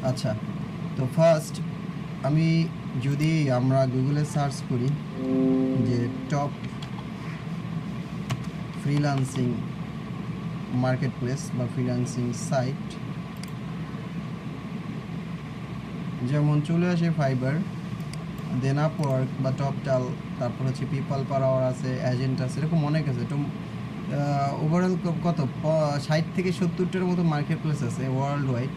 আচ্ছা, তো ফার্স্ট আমি যদি আমরা গুগলে সার্চ করি যে টপ ফ্রিল্যান্সিং মার্কেট প্লেস বা ফ্রিল্যান্সিং সাইট, যেমন চলে আসে ফাইবার, দেন আপওয়ার্ক বা টপটাল, তারপর হচ্ছে পিপল পার আওয়ার আছে, এজেন্ট আছে, এরকম অনেক আছে। তো ওভারঅল কত 60 থেকে 70টার মতো মার্কেট প্লেস আছে ওয়ার্ল্ড ওয়াইড।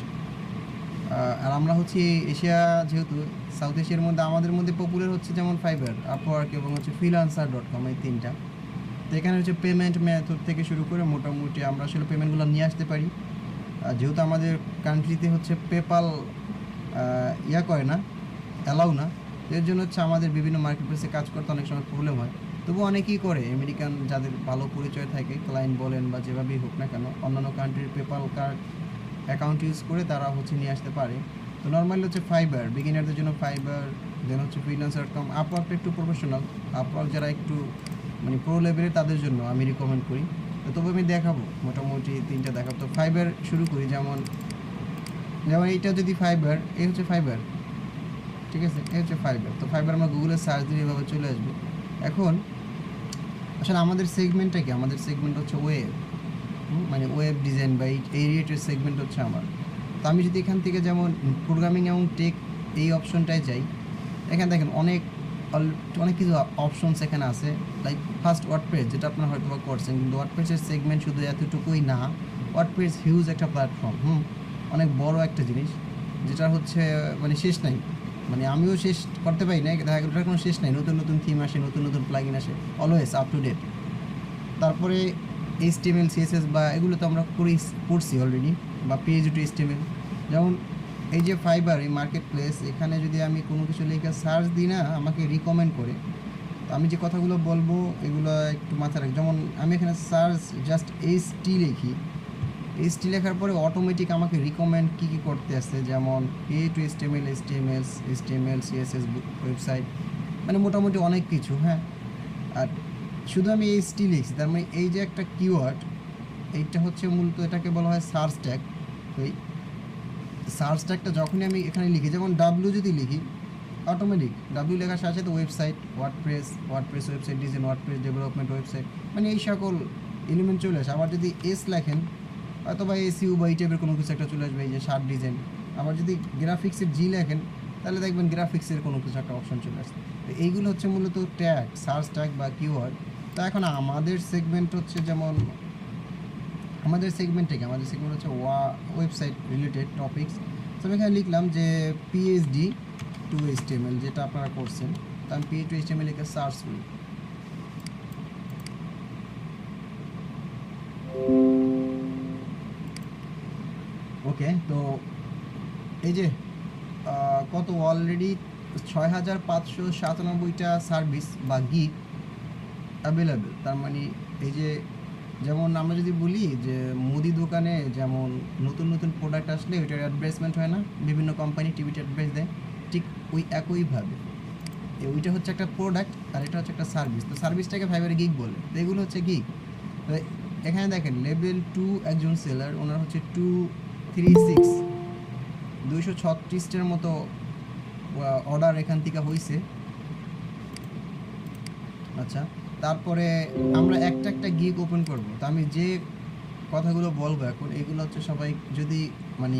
আর আমরা হচ্ছে এশিয়া, যেহেতু সাউথ এশিয়ার মধ্যে আমাদের মধ্যে পপুলার হচ্ছে যেমন ফাইবার, আপওয়ার্ক এবং হচ্ছে freelancer.com, এই তিনটা। তো এখানে হচ্ছে পেমেন্ট মেথড থেকে শুরু করে মোটামুটি আমরা আসলে পেমেন্টগুলো নিয়ে আসতে পারি। যেহেতু আমাদের কান্ট্রিতে হচ্ছে পেপাল ইয়া করে না, অ্যালাউ না, এর জন্য হচ্ছে আমাদের বিভিন্ন মার্কেট প্লেসে কাজ করতে অনেক সময় প্রবলেম হয়। তবু অনেকেই করে, আমেরিকান যাদের ভালো পরিচয় থাকে, ক্লায়েন্ট বলেন বা যেভাবেই হোক না কেন, অন্যান্য কান্ট্রির পেপাল কার্ড অ্যাকাউন্ট ইউজ করে তারা হচ্ছে নিয়ে আসতে পারে। তো নর্মালি হচ্ছে ফাইবার বিগিনারদের জন্য, ফাইবার, দেন হচ্ছে freelancer.com। আপওয়ার্কটা একটু প্রফেশনাল, আপওয়ার্ক যারা একটু মানে প্রো লেভেলের তাদের জন্য আমি রিকমেন্ড করি। তো তবে আমি দেখাবো মোটামুটি তিনটা দেখাবো। তো ফাইবার শুরু করি, যেমন যেমন এইটা যদি ফাইবার, এই হচ্ছে ফাইবার, ঠিক আছে, এই হচ্ছে ফাইবার। তো ফাইবার আমরা গুগলে সার্চ দিয়ে এভাবে চলে আসবে। এখন আসলে আমাদের সেগমেন্টটা কি? আমাদের সেগমেন্ট হচ্ছে ওয়েব, মানে ওয়েব ডিজাইন বা এই রিলেটেড সেগমেন্ট হচ্ছে আমার। তো আমি যদি এখান থেকে যেমন প্রোগ্রামিং এবং টেক এই অপশনটায় যাই, এখানে দেখেন অনেক অনেক কিছু অপশনস এখানে আছে। লাইক ফার্স্ট ওয়ার্ডপ্রেস, যেটা আপনারা হয়তো বা করছেন, কিন্তু ওয়ার্ডপ্রেসের সেগমেন্ট শুধু এতটুকুই না। ওয়ার্ডপ্রেস হিউজ একটা প্ল্যাটফর্ম, অনেক বড় একটা জিনিস, যেটা হচ্ছে মানে শেষ নাই। মানে আমিও শেষ করতে পারি না, দেখা গেল কোনো শেষ নাই, নতুন নতুন থিম আসে, নতুন নতুন প্লাগইন আসে, অলওয়েজ আপ টু ডেট। তারপরে HTML CSS বা এগুলো তো আমরা করছি অলরেডি, বা PHP HTML। যেমন এই যে ফাইবার, এই মার্কেট প্লেস, এখানে যদি আমি কোনো কিছু লিখে সার্চ দিই না, আমাকে রিকমেন্ড করে। তো আমি যে কথাগুলো বলবো এগুলো একটু মাথায় রাখ। যেমন আমি এখানে সার্চ জাস্ট HT লিখি, HT লেখার পরে অটোমেটিক আমাকে রিকমেন্ড কী কী করতে আসছে, যেমন HTML CSS ওয়েবসাইট, মানে মোটামুটি অনেক কিছু। হ্যাঁ, আর শুধু আমি HT লিখছি, তার মানে এই যে একটা কিওয়ার্ড, এইটা হচ্ছে মূলত এটাকে বলা হয় সার্চ ট্যাগ। তো এই সার্চ ট্যাগটা যখনই আমি এখানে লিখি, যেমন ডাব্লিউ যদি লিখি, অটোমেটিক ডাব্লিউ লেখার সাথে সাথে website, WordPress website design, WordPress development website, মানে এই সকল এলিমেন্ট চলে আসে। আবার যদি এস লেখেন, হয়তো বা SEO বা এই টাইপের কোনো কিছু একটা চলে আসবে, এই যে শার্ট ডিজাইন। আবার যদি গ্রাফিক্সের G লেখেন, তাহলে দেখবেন গ্রাফিক্সের কোনো কিছু একটা অপশন চলে আসছে। তো এইগুলো হচ্ছে মূলত ট্যাগ, সার্চ ট্যাগ বা কিওয়ার্ড। তো এখন আমাদের সেগমেন্ট হচ্ছে, যেমন আমাদের সেগমেন্টে কি, আমাদের সেগমেন্ট হচ্ছে ওয়েবসাইট রিলেটেড টপিকস। তো আমি এখানে লিখলাম যে PhD টু HTML, যেটা আপনারা করছেন। তো আমি PhD টু HTML লিখে সার্চ করি। ওকে, তো এই যে কত অলরেডি 6597টা সার্ভিস বা গিগ অ্যাভেলেবেল। তার মানে এই যে, যেমন আমরা যদি বলি যে মুদি দোকানে যেমন নতুন নতুন প্রোডাক্ট আসলে ওইটার অ্যাডভার্টাইজমেন্ট হয় না, বিভিন্ন কোম্পানি টিভিতে অ্যাডভার্টাইজ দেয়, ঠিক ওই একইভাবে ওইটা হচ্ছে একটা প্রোডাক্ট আর এটা হচ্ছে একটা সার্ভিস। তো সার্ভিসটাকে ফাইবারে গিগ বলে, তো এগুলো হচ্ছে গিগ। তো এখানে দেখেন লেভেল 2 একজন সেলার, ওনার হচ্ছে 236টার মতো অর্ডার এখান থেকে হয়েছে। আচ্ছা, তারপরে আমরা একটা একটা গিগ ওপেন করব। তো আমি যে কথাগুলো বলবো এখন, এগুলো হচ্ছে সবাই যদি মানে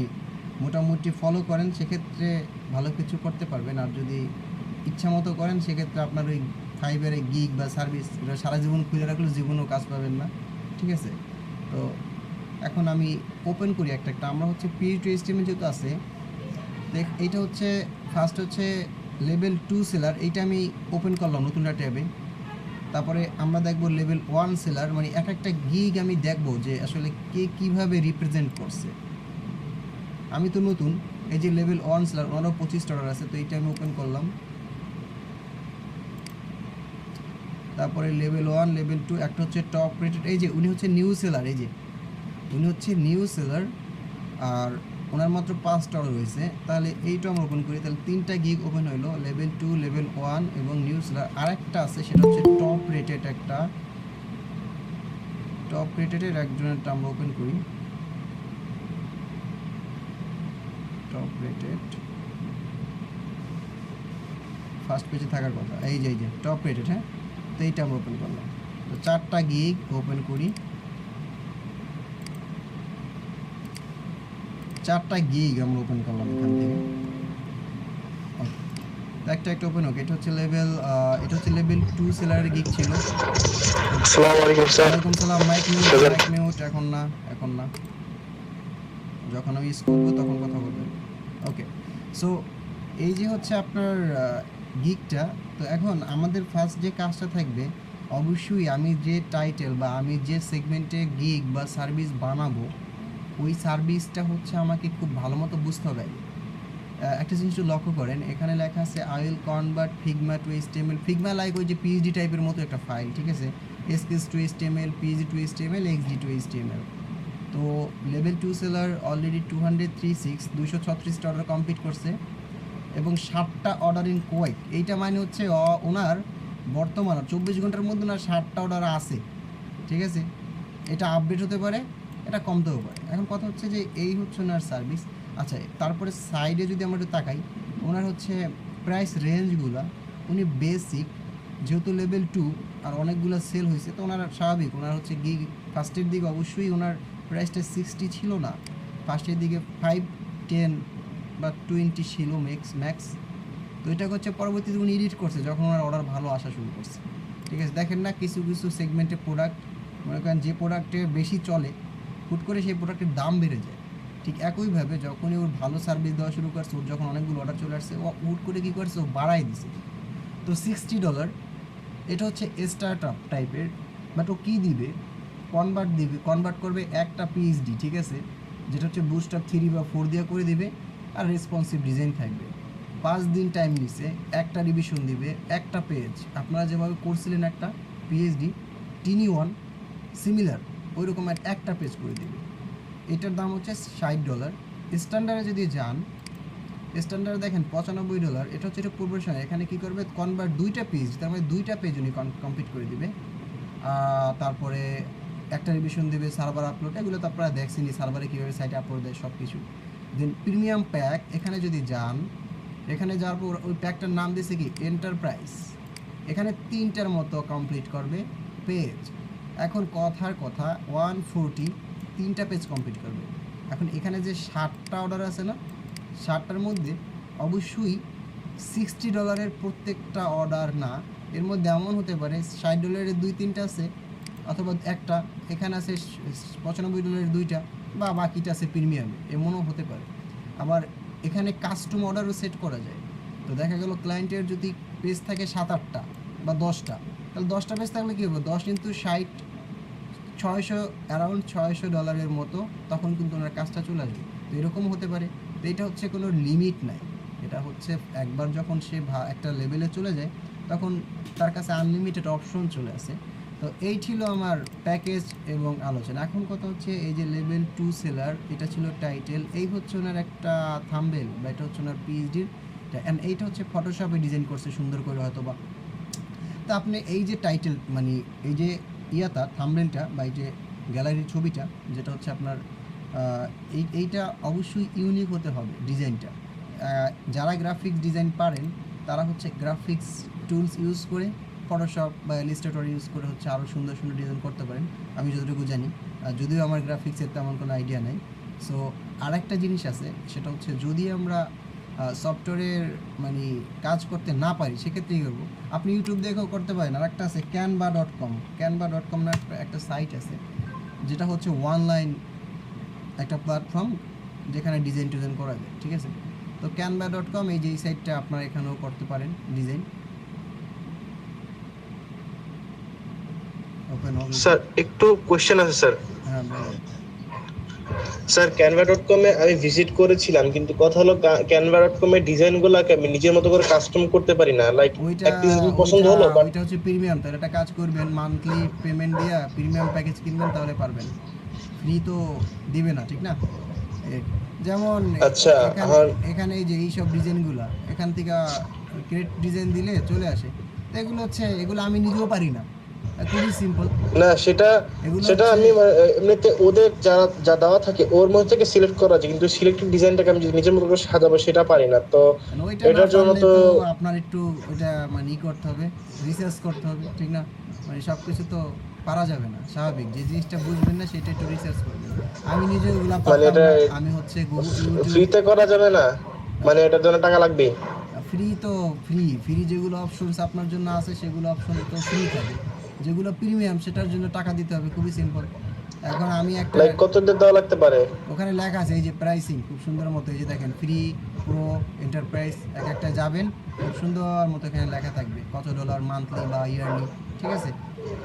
মোটামুটি ফলো করেন, সেক্ষেত্রে ভালো কিছু করতে পারবেন। আর যদি ইচ্ছা মতো করেন, সেক্ষেত্রে আপনার ওই ফাইবারে গিগ বা সার্ভিস সারা জীবন খুলে রাখলেও জীবনেও কাজ পাবেন না, ঠিক আছে? তো এখন আমি ওপেন করি একটা একটা। আমরা হচ্ছে PhD HTML যেহেতু আছে, এইটা হচ্ছে ফার্স্ট হচ্ছে লেভেল 2 সেলার, এইটা আমি ওপেন করলাম নতুন একটা ট্যাবে। তারপরে আমরা দেখব লেভেল 1 সেলার, মানে এক একটা গিগ আমি দেখব যে আসলে কে কীভাবে রিপ্রেজেন্ট করছে। আমি তো নতুন, এই যে লেভেল 1 সেলার, ওনারও 25টা অর্ডার আছে, তো এইটা আমি ওপেন করলাম। তারপরে লেভেল 1, লেভেল 2, একটা হচ্ছে টপ রেটেড, এই যে উনি হচ্ছে নিউ সেলার, এই যে উনি হচ্ছে নিউ সেলার, আর ওনার মাত্র 5টা অর্ডার হয়েছে। তাহলে এইটা আমরা ওপেন করি, তাহলে 3টা গিগ ওপেন হইলো, লেভেল 2, লেভেল 1 এবং নিউ সেলার। আরেকটা আছে, সেটা হচ্ছে টপ রেটেড, একটা টপ রেটেডের একজনেরটা আমরা ওপেন করি। টপ রেটেড ফার্স্ট পেজে থাকার কথা, এই যে টপ রেটেড। হ্যাঁ, তো এইটা আমরা ওপেন করলাম। তো 4টা গিগ ওপেন করি, 4টা গিগ আমরা ওপেন করলাম এখান থেকে। একটা ওপেন হোক। এটা হচ্ছে লেভেল 2 সেলারের গিগ ছিল। আসসালামু আলাইকুম স্যার। ওয়ালাইকুম সালাম। Mic mute. এখন না, যখন আমি ইউজ করবো তখন কথা বলবেন। ওকে, সো এই যে হচ্ছে আপনার গিগটা। তো এখন আমাদের ফার্স্ট যে কাজটা থাকবে, অবশ্যই আমি যে টাইটেল বা আমি যে সেগমেন্টে গিগ বা সার্ভিস বানাবো, ওই সার্ভিসটা হচ্ছে আমাকে খুব ভালো মতো বুঝতে হবে। একটা জিনিস লক্ষ্য করেন, এখানে লেখা আছে I will convert Figma to HTML. Figma like ওই যে পিএইচডি টাইপের মতো একটা ফাইল, ঠিক আছে? SKS to HTML, PhD to HTML, XD to HTML. তো লেভেল 2 সেলার অলরেডি 236টা অর্ডার কমপ্লিট করছে এবং 7টা অর্ডার ইন কোয়েক। এইটা মানে হচ্ছে ওনার বর্তমান 24 ঘন্টার মধ্যে ওনার 7টা অর্ডার আছে, ঠিক আছে? এটা আপডেট হতে পারে, এটা কমতেও পারে। এখন কথা হচ্ছে যে এই হচ্ছে ওনার সার্ভিস। আচ্ছা, তারপরে সাইডে যদি আমরা একটু তাকাই, ওনার হচ্ছে প্রাইস রেঞ্জগুলো, উনি বেসিক যেহেতু লেভেল 2 আর অনেকগুলো সেল হয়েছে, তো ওনার স্বাভাবিক ওনার হচ্ছে গিগ ফার্স্টের দিকে অবশ্যই ওনার প্রাইসটা 60 ছিল না, ফার্স্টের দিকে 5, 10 বা 20 ছিল ম্যাক্স। তো এটা হচ্ছে পরবর্তীতে উনি এডিট করছে যখন ওনার অর্ডার ভালো আসা শুরু করছে, ঠিক আছে? দেখেন না, কিছু সেগমেন্টে প্রোডাক্ট, মনে করেন যে প্রোডাক্টে বেশি চলে, হুট করে সেই প্রোডাক্টের দাম বেড়ে যায়। ঠিক একইভাবে যখনই ওর ভালো সার্ভিস দেওয়া শুরু করছে, ওর যখন অনেকগুলো অর্ডার চলে আসছে, ও হুট করে কী করছে, ও বাড়াই দিছে। তো $60 এটা হচ্ছে স্টার্ট আপ টাইপের, বাট ও কী দিবে, কনভার্ট করবে একটা পিএইচডি, ঠিক আছে? যেটা হচ্ছে বুস্ট আপ 3 বা 4 দিয়ে করে দিবে, আর রেসপন্সিভ ডিজাইন থাকবে। 5 দিন টাইম নিছে, একটা রিভিশন দিবে, একটা পেজ আপনারা যেভাবে করছিলেন একটা পিএইচডি টিনি ওয়ান সিমিলার ওই রকম একটা পেজ করে দিবে। এটার দাম হচ্ছে $60। স্ট্যান্ডার্ডে যদি যান, স্ট্যান্ডার্ডে দেখেন $95। এটা হচ্ছে এটা প্রোপোর্শন। এখানে কী করবে, কনভার্ট 2টা পেজ, তার মানে 2টা পেজ উনি কমপ্লিট করে দিবে। তারপরে একটা রিভিশন দেবে, সার্ভার আপলোড, এগুলো তো আপনারা দেখছেনই, সার্ভারে কীভাবে সাইটে আপলোড দেয় সব কিছু। দেন প্রিমিয়াম প্যাক, এখানে যদি যান, এখানে যাওয়ার পর ওই প্যাকটার নাম দিয়েছে কি এন্টারপ্রাইজ। এখানে 3টার মতো কমপ্লিট করবে পেজ। এখন কথার কথা 140 3টা পেজ কমপ্লিট করবে। এখন এখানে যে 7টা অর্ডার আছে না, 7টার মধ্যে অবশ্যই $60 প্রত্যেকটা অর্ডার না, এর মধ্যে এমন হতে পারে $60 2-3টা আছে, অথবা একটা, এখানে আছে $95 2টা, বা বাকিটা আছে প্রিমিয়ামে, এমনও হতে পারে। আবার এখানে কাস্টম অর্ডারও সেট করা যায়। তো দেখা গেল ক্লায়েন্টের যদি পেজ থাকে 7-8টা বা 10টা, তাহলে 10টা পেজ থাকলে কী হবে, 10 × 60 600, অ্যারাউন্ড $600 মতো, তখন কিন্তু ওনার কাজটা চলে আসবে। তো এরকম হতে পারে। তো এটা হচ্ছে কোনো লিমিট নাই, এটা হচ্ছে একবার যখন সে একটা লেভেলে চলে যায়, তখন তার কাছে আনলিমিটেড অপশন চলে আসে। তো এই ছিল আমার প্যাকেজ এবং আলোচনা। এখন কথা হচ্ছে এই যে লেভেল 2 সেলার, এটা ছিল টাইটেল, এই হচ্ছে ওনার একটা থাম্বনেল, বা এটা হচ্ছে ওনার পিএইচডির, অ্যান্ড এইটা হচ্ছে ফটোশপে ডিজাইন করছে সুন্দর করে হয়তো বা। তো আপনি এই যে টাইটেল, মানে এই যে ইয়াটা থাম্বনেলটা বা এই যে গ্যালারির ছবিটা, যেটা হচ্ছে আপনার এইটা অবশ্যই ইউনিক হতে হবে ডিজাইনটা। যারা গ্রাফিক্স ডিজাইন পারেন, তারা হচ্ছে গ্রাফিক্স টুলস ইউজ করে, ফটোশপ বা ইলাস্ট্রেটর ইউজ করে হচ্ছে আরও সুন্দর সুন্দর ডিজাইন করতে পারেন, আমি যতটুকু জানি, যদিও আমার গ্রাফিক্সের তেমন কোনো আইডিয়া নেই। সো আরেকটা জিনিস আছে, সেটা হচ্ছে যদি আমরা সফটওয়্যারের মানে কাজ করতে না পারি, সেক্ষেত্রে কী করবো, আপনি ইউটিউব দেখেও করতে পারেন। আর একটা আছে canva.com না একটা সাইট আছে, যেটা হচ্ছে অনলাইন একটা প্ল্যাটফর্ম, যেখানে ডিজাইন করা যায়, ঠিক আছে? তো canva.com, এই যে এই সাইটটা আপনারা এখানেও করতে পারেন ডিজাইন। ওপেন হবে স্যার, একটু কোশ্চেন আছে স্যার। হ্যাঁ বলেন। স্যার, canva.com এ আমি ভিজিট করেছিলাম, কিন্তু কথা হলো canva.com এর ডিজাইনগুলোকে আমি নিজের মতো করে কাস্টম করতে পারি না। লাইক একটা ডিজাইন পছন্দ হলো, বাট ওইটা হচ্ছে প্রিমিয়াম। তাহলে একটা কাজ করবেন, মান্থলি পেমেন্ট দিয়ে প্রিমিয়াম প্যাকেজ কিনবেন, তাহলে পারবেন। ফ্রি তো দিবে না, ঠিক না? যেমন আচ্ছা, এখানে এই যে এইসব ডিজাইনগুলো এখান থেকে ক্রিয়েট ডিজাইন দিলে চলে আসে। তো এগুলো হচ্ছে, এগুলো আমি নিজেও পারি না, খুবই সিম্পল না সেটা এগুলো সেটা হচ্ছে। আমি এমনিতে ওদের যা যা দেওয়া থাকে ওর মধ্যে থেকে সিলেক্ট করা যায়, কিন্তু সিলেক্টেড ডিজাইনটাকে আমি যদি নিজের মতো করে সাজাবো সেটা পারি না তো। মানে ওইটা না এটার জন্য পারলে তো তো আপনার একটু ওইটা মানে করতে হবে, রিসার্চ করতে হবে, ঠিক না? মানে সব কিছু তো পারা যাবে না, স্বাভাবিক। যে জিনিসটা বুঝবেন না সেটা একটু রিসার্চ করবেন। আমি নিজে ওগুলা মানে পারতাম এটা না, আমি হচ্ছে গুগল ইউটিউব। ফ্রিতে করা যাবে না, মানে এটার জন্য টাকা লাগবে? ফ্রি তো ফ্রি ফ্রি যেগুলো অপশনস আপনার জন্য আছে সেগুলো অপশন তো ফ্রি থাকে, যেগুলো প্রিমিয়াম সেটার জন্য টাকা দিতে হবে, খুবই সিম্পল। এখন আমি একটা, লাইক কত দিয়ে দেওয়া লাগতে পারে? ওখানে লেখা আছে এই যে প্রাইসিং খুব সুন্দর মতো, এই যে দেখেন ফ্রি, প্রো, এন্টারপ্রাইজ, এক একটা যাবেন খুব সুন্দর মতো এখানে লেখা থাকবে কত ডলার মান্থলি বা ইয়ারলি, ঠিক আছে?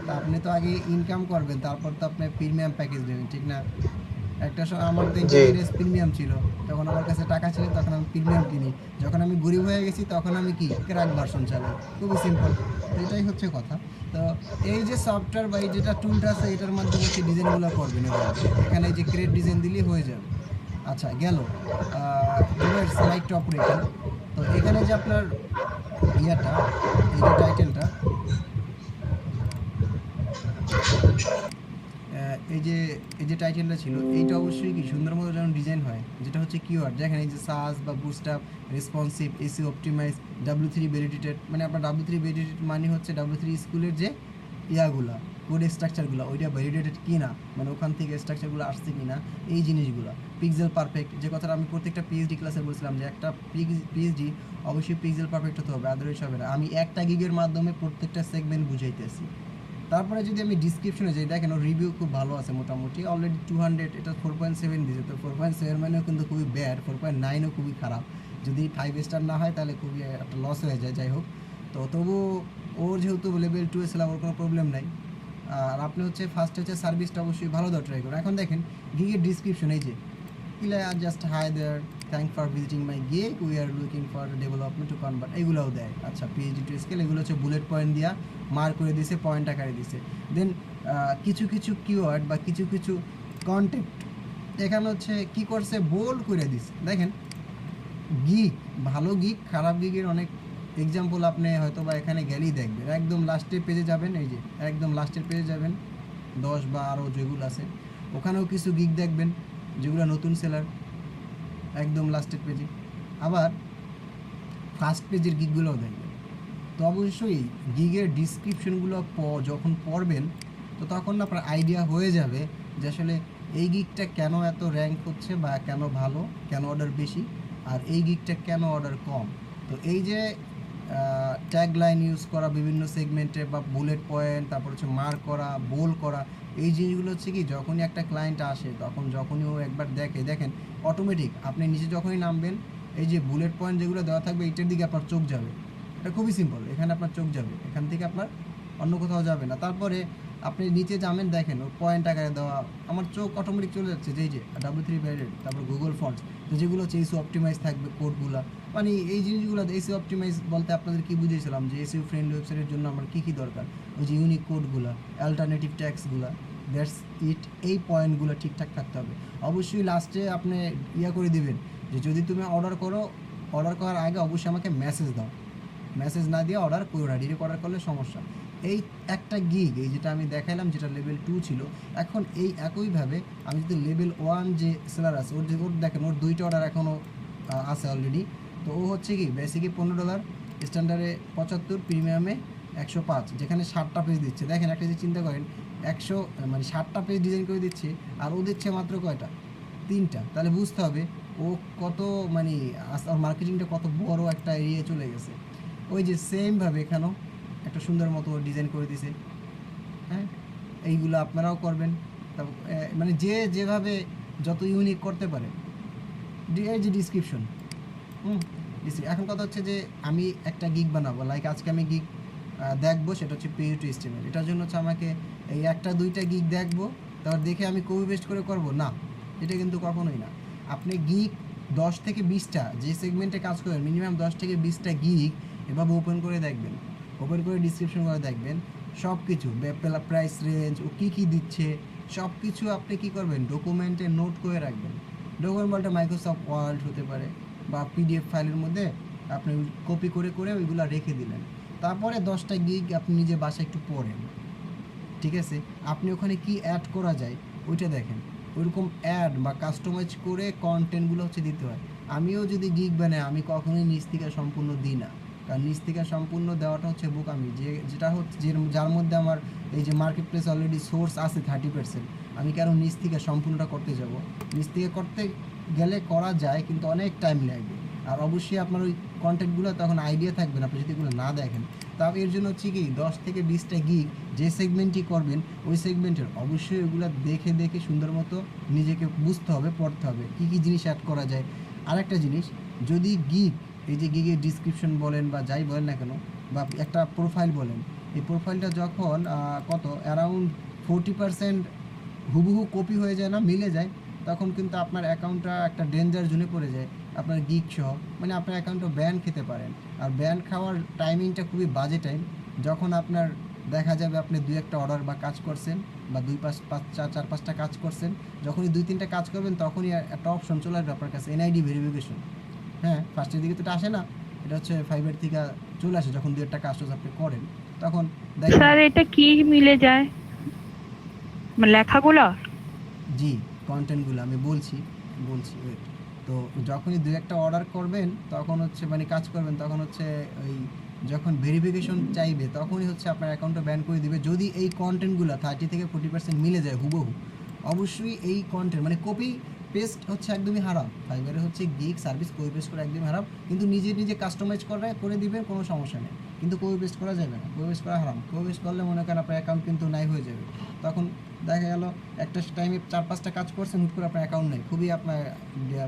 তা আপনি তো আগে ইনকাম করবেন, তারপর তো আপনি প্রিমিয়াম প্যাকেজ নেবেন, ঠিক না? একটা সময় আমার তো জি। ইন্টারনেট প্রিমিয়াম ছিল, যখন আমার কাছে টাকা ছিল তখন আমি প্রিমিয়াম কিনি, যখন আমি গরিব হয়ে গেছি তখন আমি কি ক্র্যাক ভার্সন চালাই, খুবই সিম্পল। তো এটাই হচ্ছে কথা। তো এই যে সফটওয়্যার বা এই যেটা টুলটা আছে এটার মাধ্যমে হচ্ছে ডিজাইনগুলো করবেন এভাবে, এখানে এই যে ক্রিয়েট ডিজাইন দিলেই হয়ে যাবে। আচ্ছা গেল, ডুয়েটস লাইক টপ রেটিং। তো এখানে যে আপনার ইয়াটা, এই যে টাইটেলটা, এই যে এই যে টাইটেলটা ছিল এইটা অবশ্যই কি সুন্দর মতো যেন ডিজাইন হয়, যেটা হচ্ছে কিওয়ার্ড। দেখেন এই যে সাস বা boost up, responsive, AC optimize, W3 validated, মানে আপনার W3 ভ্যালিডেটেড মানে হচ্ছে W3 স্কুলের যে ইয়াগুলা কোড স্ট্রাকচারগুলো ওইটা ভ্যালিডেটেড কিনা, মানে ওখান থেকে স্ট্রাকচারগুলো আসছে কিনা, এই জিনিসগুলো। পিক্সেল পারফেক্ট, যে কথাটা আমি প্রত্যেকটা পিএইচডি ক্লাসে বলছিলাম যে একটা পিএইচডি অবশ্যই পিক্সেল পারফেক্ট হতে হবে, আদারওয়াইজ হবে না। আমি একটা গিগের মাধ্যমে প্রত্যেকটা সেগমেন্ট বুঝাইতেছি। তারপরে যদি আমি ডিসক্রিপশনে যাই, দেখেন ওর রিভিউ খুব ভালো আছে, মোটামুটি অলরেডি 200, এটা 4.7 দিয়েছে। তো 4.7 মানেও কিন্তু খুবই ব্যাড, 4.9ও খুবই খারাপ। যদি 5 স্টার না হয় তাহলে খুবই একটা লস হয়ে যায়, যাই হোক। তো তবু ওর যেহেতু লেভেল 2 এছিলাম, ওর কোনো প্রবলেম নাই। আর আপনি হচ্ছে ফার্স্ট হচ্ছে সার্ভিসটা অবশ্যই ভালো দেওয়া ট্রাই করুন। এখন দেখেন গিগের ডিসক্রিপশন, এই যে just hi there, thank for visiting my gig, we are looking for development to convert, এগুলোও দেয়। আচ্ছা পিএইচডি টু স্কেল, এগুলো হচ্ছে বুলেট পয়েন্ট দিয়া মার্ক করে দিয়েছে, পয়েন্ট আকারে দিয়েছে। দেন কিছু কিছু কিওয়ার্ড বা কিছু কিছু কন্টেন্ট এখানে হচ্ছে কি করছে, বোল্ড করে দিছে। দেখেন গিগ, ভালো গিগ, খারাপ গিগের অনেক এক্সাম্পল আপনি হয়তো বা এখানে গেলেই দেখবেন। একদম লাস্টের পেজে যাবেন, এই যে একদম লাস্টের পেজে যাবেন, 10 বা আরও যেগুলো আছে ওখানেও কিছু গিগ দেখবেন যেগুলো নতুন সেলার, একদম লাস্টের পেজে। আবার ফার্স্ট পেজের গিগগুলোও দেখবেন। তো অবশ্যই গিগের ডিসক্রিপশনগুলো যখন পড়বেন তো তখন আপনার আইডিয়া হয়ে যাবে যে আসলে এই গিগটা কেন এত র্যাঙ্ক হচ্ছে বা কেন ভালো, কেন অর্ডার বেশি, আর এই গিগটা কেন অর্ডার কম। তো এই যে ট্যাগ লাইন ইউজ করা বিভিন্ন সেগমেন্টে বা বুলেট পয়েন্ট, তারপর হচ্ছে মার্ক করা, বোল করা, এই জিনিসগুলো হচ্ছে কি যখনই একটা ক্লায়েন্ট আসে তখন যখনই ও একবার দেখে, দেখেন অটোমেটিক আপনি নিচে যখনই নামবেন এই যে বুলেট পয়েন্ট যেগুলো দেওয়া থাকবে এইটার দিকে আপনার চোখ যাবে। এটা খুবই সিম্পল, এখানে আপনার চোখ যাবে, এখান থেকে আপনার অন্য কোথাও যাবে না। তারপরে আপনি নিচে যাবেন, দেখেন ওর পয়েন্ট আকারে দেওয়া, আমার চোখ অটোমেটিক চলে যাচ্ছে যে এই যে W3 ভ্যালিড, তারপর গুগল ফন্টস, তো যেগুলো হচ্ছে এসিও অপটিমাইজ থাকবে কোডগুলো। মানে এই জিনিসগুলো এসিও অপটিমাইজ বলতে আপনাদের কি বুঝিয়েছিলাম যে এসিও ফ্রেন্ডলি ওয়েবসাইটের জন্য আমার কী কী দরকার, ওই যে ইউনিক কোডগুলো, অ্যালটারনেটিভ ট্যাক্সগুলো, দ্যাটস ইট। এই পয়েন্টগুলো ঠিকঠাক থাকতে হবে। অবশ্যই লাস্টে আপনি ইয়া করে দিবেন যে যদি তুমি অর্ডার করো, অর্ডার করার আগে অবশ্যই আমাকে মেসেজ দাও, মেসেজ না দিয়ে অর্ডার করো না, ডিরেক্ট অর্ডার করলে সমস্যা। এই একটা গিগ, এই যেটা আমি দেখাইলাম যেটা লেভেল 2 ছিল, এখন এই একইভাবে আমি যদি লেভেল 1 যে সেলার আছে ওর দেখেন ওর 2টা অর্ডার এখনও আছে অলরেডি। তো ও হচ্ছে কি বেসিকে $15, স্ট্যান্ডার্ডে 75, প্রিমিয়ামে 105, যেখানে 60টা পেজ দিচ্ছে। দেখেন একটা যে চিন্তা করেন 100 মানে 60টা পেজ ডিজাইন করে দিচ্ছে আর ও দিচ্ছে মাত্র কয়টা, 3টা। তাহলে বুঝতে হবে ও কত মানে ওর মার্কেটিংটা কত বড় একটা এরিয়ায় চলে গেছে। ওই যে সেমভাবে এখানেও একটা সুন্দর মতো ডিজাইন করে দিছে। হ্যাঁ, এইগুলো আপনারাও করবেন। মানে যে যেভাবে যত ইউনিক করতে পারে, এই যে ডিসক্রিপশন। এখন কথা হচ্ছে যে আমি একটা গিগ বানাবো, লাইক আজকে আমি গিগ দেখবো, সেটা হচ্ছে পেজ টু এস্টিমেট। এটার জন্য হচ্ছে আমাকে এই একটা দুইটা গিগ দেখবো, তারপর দেখে আমি কপি পেস্ট করে করবো না, এটা কিন্তু কখনোই না। আপনি গিগ 10 থেকে 20টা যে সেগমেন্টে কাজ করেন, মিনিমাম 10 থেকে 20টা গিগ এভাবে ওপেন করে দেখবেন, ওপেন করে ডিসক্রিপশন করে দেখবেন সব কিছু, প্রাইস রেঞ্জ, ও কী কী দিচ্ছে সব কিছু আপনি কী করবেন, ডকুমেন্টে নোট করে রাখবেন। ডকুমেন্ট বলতে মাইক্রোসফট ওয়ার্ড হতে পারে বা পিডিএফ ফাইলের মধ্যে আপনি কপি করে করে ওইগুলো রেখে দিলেন। তারপরে 10টা গিগ আপনি নিজে বাসায় একটু পড়েন, ঠিক আছে, আপনি ওখানে কি অ্যাড করা যায় ওইটা দেখেন, ওইরকম অ্যাড বা কাস্টমাইজ করে কন্টেন্টগুলো হচ্ছে দিতে হয়। আমিও যদি গিগ বানাই আমি কখনোই নিজ থেকে সম্পূর্ণ দিই না, কারণ নিজ থেকে সম্পূর্ণ দেওয়াটা হচ্ছে বোকামি। যেটা হচ্ছে যার মধ্যে আমার এই যে মার্কেট প্লেস অলরেডি সোর্স আছে 30%, আমি কেন নিজ থেকে সম্পূর্ণটা করতে যাব? নিজ থেকে করতে গেলে করা যায়, কিন্তু অনেক টাইম লাগবে। আর অবশ্যই আপনার ওই কন্টেন্টগুলো তখন আইডিয়া থাকবে না আপনি যদি এগুলো না দেখেন। তাও এর জন্য হচ্ছে কি 10 থেকে 20টা গিগ যে সেগমেন্টই করবেন ওই সেগমেন্টের অবশ্যই ওগুলো দেখে দেখে সুন্দর মতো নিজেকে বুঝতে হবে, পড়তে হবে কী কী জিনিস অ্যাড করা যায়। আরেকটা জিনিস, যদি গিগ এই যে গিগের ডিসক্রিপশন বলেন বা যাই বলেন না কেন, বা একটা প্রোফাইল বলেন, এই প্রোফাইলটা যখন কত অ্যারাউন্ড 40% হুবহু কপি হয়ে যায় না, মিলে যায়, তখন কিন্তু আপনার অ্যাকাউন্টটা একটা ডেঞ্জার জোনে পড়ে যায় আপনার গিগ সহ। মানে আপনার অ্যাকাউন্টও ব্যান খেতে পারেন। আর ব্যান খাওয়ার টাইমিংটা খুবই বাজে টাইম, যখন আপনার দেখা যাবে আপনি 2-1টা অর্ডার বা কাজ করছেন, বা 4-5টা কাজ করছেন, যখনই 2-3টা কাজ করবেন তখনই একটা অপশন চলে আসবে আপনার কাছে, এনআইডি ভেরিফিকেশন। হ্যাঁ, ফার্স্টের দিকে তো এটা আসে না, এটা হচ্ছে ফাইবার থেকে চলে আসে যখন 2-1টা কাজ আপনি করেন, তখন দেখেন। স্যার এটা কি মিলে যায়, মানে লেখাগুলো? জি, কন্টেন্টগুলো আমি বলছি ওয়েট। তো যখনই 2-1টা অর্ডার করবেন তখন হচ্ছে মানে কাজ করবেন, তখন হচ্ছে ওই যখন ভেরিফিকেশন চাইবে তখনই হচ্ছে আপনার অ্যাকাউন্টটা ব্যান করে দিবে, যদি এই কন্টেন্টগুলো 30 থেকে 40% মিলে যায় হুবহু। অবশ্যই এই কন্টেন্ট মানে কপি পেস্ট হচ্ছে একদমই হারাম। ফাইবারে হচ্ছে গিগ সার্ভিস কপি পেস্ট করা একদমই হারাম, কিন্তু নিজে কাস্টমাইজ করে দিবেন, কোনো সমস্যা নেই, কিন্তু কপি পেস্ট করা যাবে না, কপি পেস্ট করা হারাম। কপি পেস্ট করলে মনে করেন আপনার অ্যাকাউন্ট কিন্তু নাই হয়ে যাবে। তখন দেখা গেল একটা টাইমে 4-5টা কাজ করছেন, হুট করে আপনার অ্যাকাউন্ট নেই, খুবই আপনার